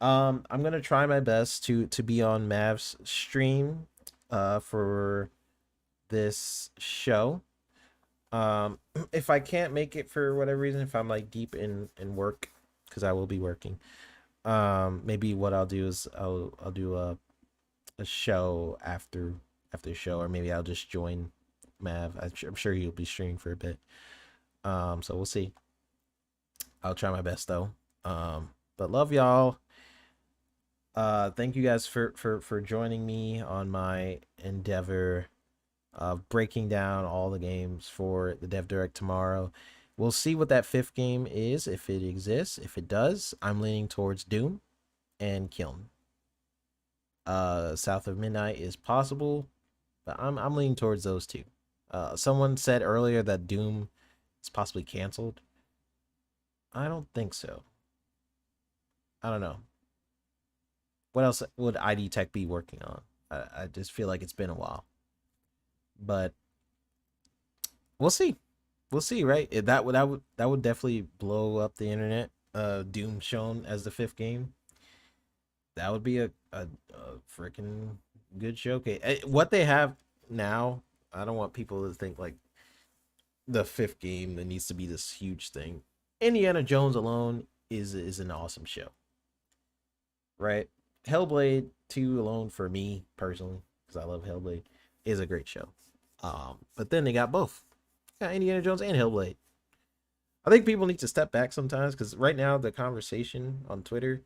I'm gonna try my best to be on Mav's stream, for this show. If I can't make it for whatever reason, if I'm like deep in work, because I will be working, maybe what I'll do is I'll do a show after the show, or maybe I'll just join Mav. I'm sure he'll be streaming for a bit. So we'll see. I'll try my best though. But love y'all. Thank you guys for joining me on my endeavor of breaking down all the games for the Dev Direct tomorrow. We'll see what that fifth game is, if it exists. If it does, I'm leaning towards Doom and Kiln. South of Midnight is possible, but I'm leaning towards those two. Someone said earlier that Doom it's possibly canceled. I don't think so. I don't know. What else would ID Tech be working on? I just feel like it's been a while. But we'll see. We'll see, right? That would definitely blow up the internet. Doom shown as the 5th game. That would be a freaking good showcase. What they have now, I don't want people to think like the 5th game that needs to be this huge thing. Indiana Jones alone is an awesome show, right? Hellblade 2 alone for me personally, because I love Hellblade, is a great show. But then they got both. Got Indiana Jones and Hellblade. I think people need to step back sometimes, because right now the conversation on Twitter,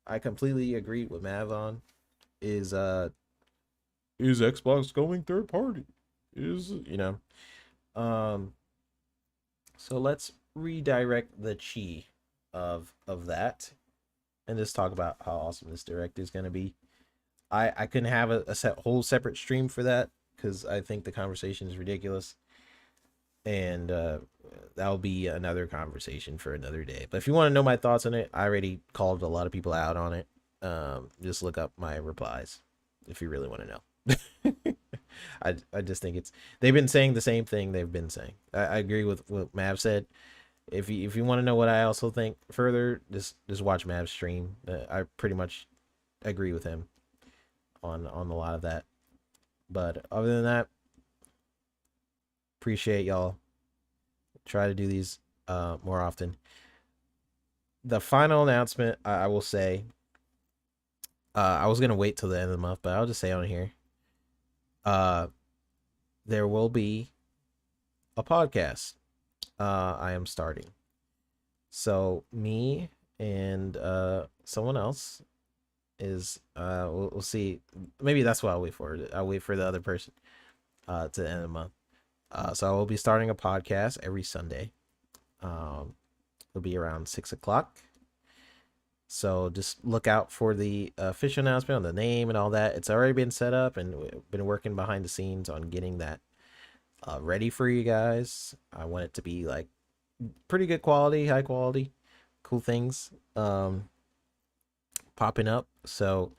I completely agree with Mav on, is Xbox going third party? So let's redirect the chi of that and just talk about how awesome this direct is going to be. I couldn't have a whole separate stream for that, because I think the conversation is ridiculous, and that'll be another conversation for another day. But if you want to know my thoughts on it, I already called a lot of people out on it. Just look up my replies if you really want to know. I just think they've been saying the same thing they've been saying. I agree with what Mav said. If you want to know what I also think further, just watch Mav's stream. I pretty much agree with him on a lot of that. But other than that, appreciate y'all. Try to do these more often. The final announcement, I will say, I was gonna wait till the end of the month, but I'll just say on here, there will be a podcast I am starting. So me and someone else is we'll see. Maybe that's what I'll wait for. I'll wait for the other person to the end of the month. So I will be starting a podcast every Sunday. It'll be around 6 o'clock. So just look out for the official announcement on the name and all that. It's already been set up, and we've been working behind the scenes on getting that ready for you guys. I want it to be like pretty good quality, high quality, cool things popping up. So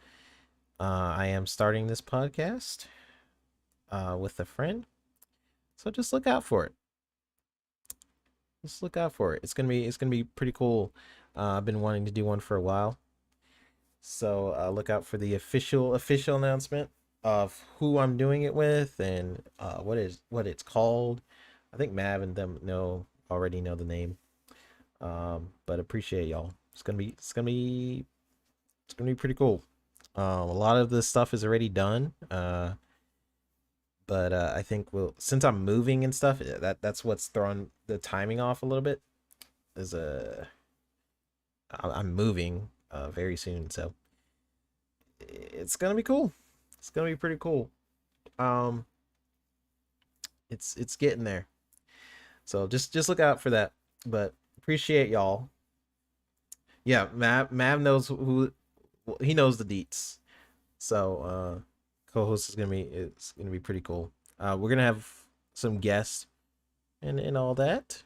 I am starting this podcast with a friend. So just look out for it. Just look out for it. It's gonna be pretty cool. I've been wanting to do one for a while. So look out for the official announcement of who I'm doing it with and what it's called. I think Mav and them already know the name. But appreciate y'all. It's gonna be pretty cool. A lot of this stuff is already done. But I think since I'm moving and stuff, that's what's throwing the timing off a little bit. I'm moving very soon, so it's gonna be cool. It's gonna be pretty cool. It's getting there. So just look out for that. But appreciate y'all. Yeah, Mav knows who he knows the deets. So co-host it's gonna be pretty cool. We're gonna have some guests and all that.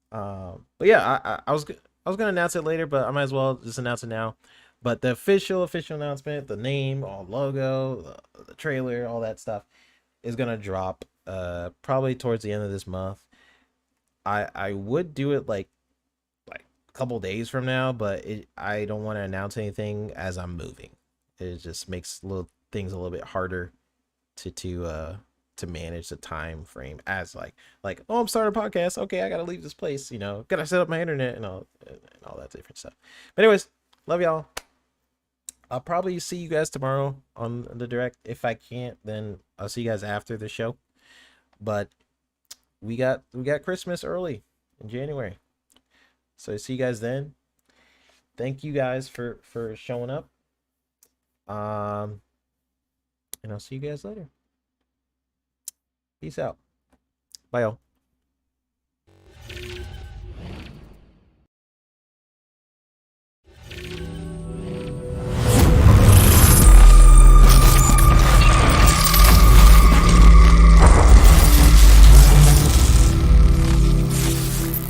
But yeah, I was gonna announce it later, but I might as well just announce it now. But the official announcement, the name, all logo, the trailer, all that stuff is gonna drop probably towards the end of this month. I would do it like a couple days from now, but I don't want to announce anything as I'm moving. It just makes things a little bit harder to manage the time frame as like oh, I'm starting a podcast, okay, I gotta leave this place, gotta set up my internet and all that different stuff. But anyways, love y'all. I'll probably see you guys tomorrow on the direct. If I can't, then I'll see you guys after the show. But we got Christmas early in January, so see you guys then. Thank you guys for showing up. And I'll see you guys later. Peace out. Bye, y'all.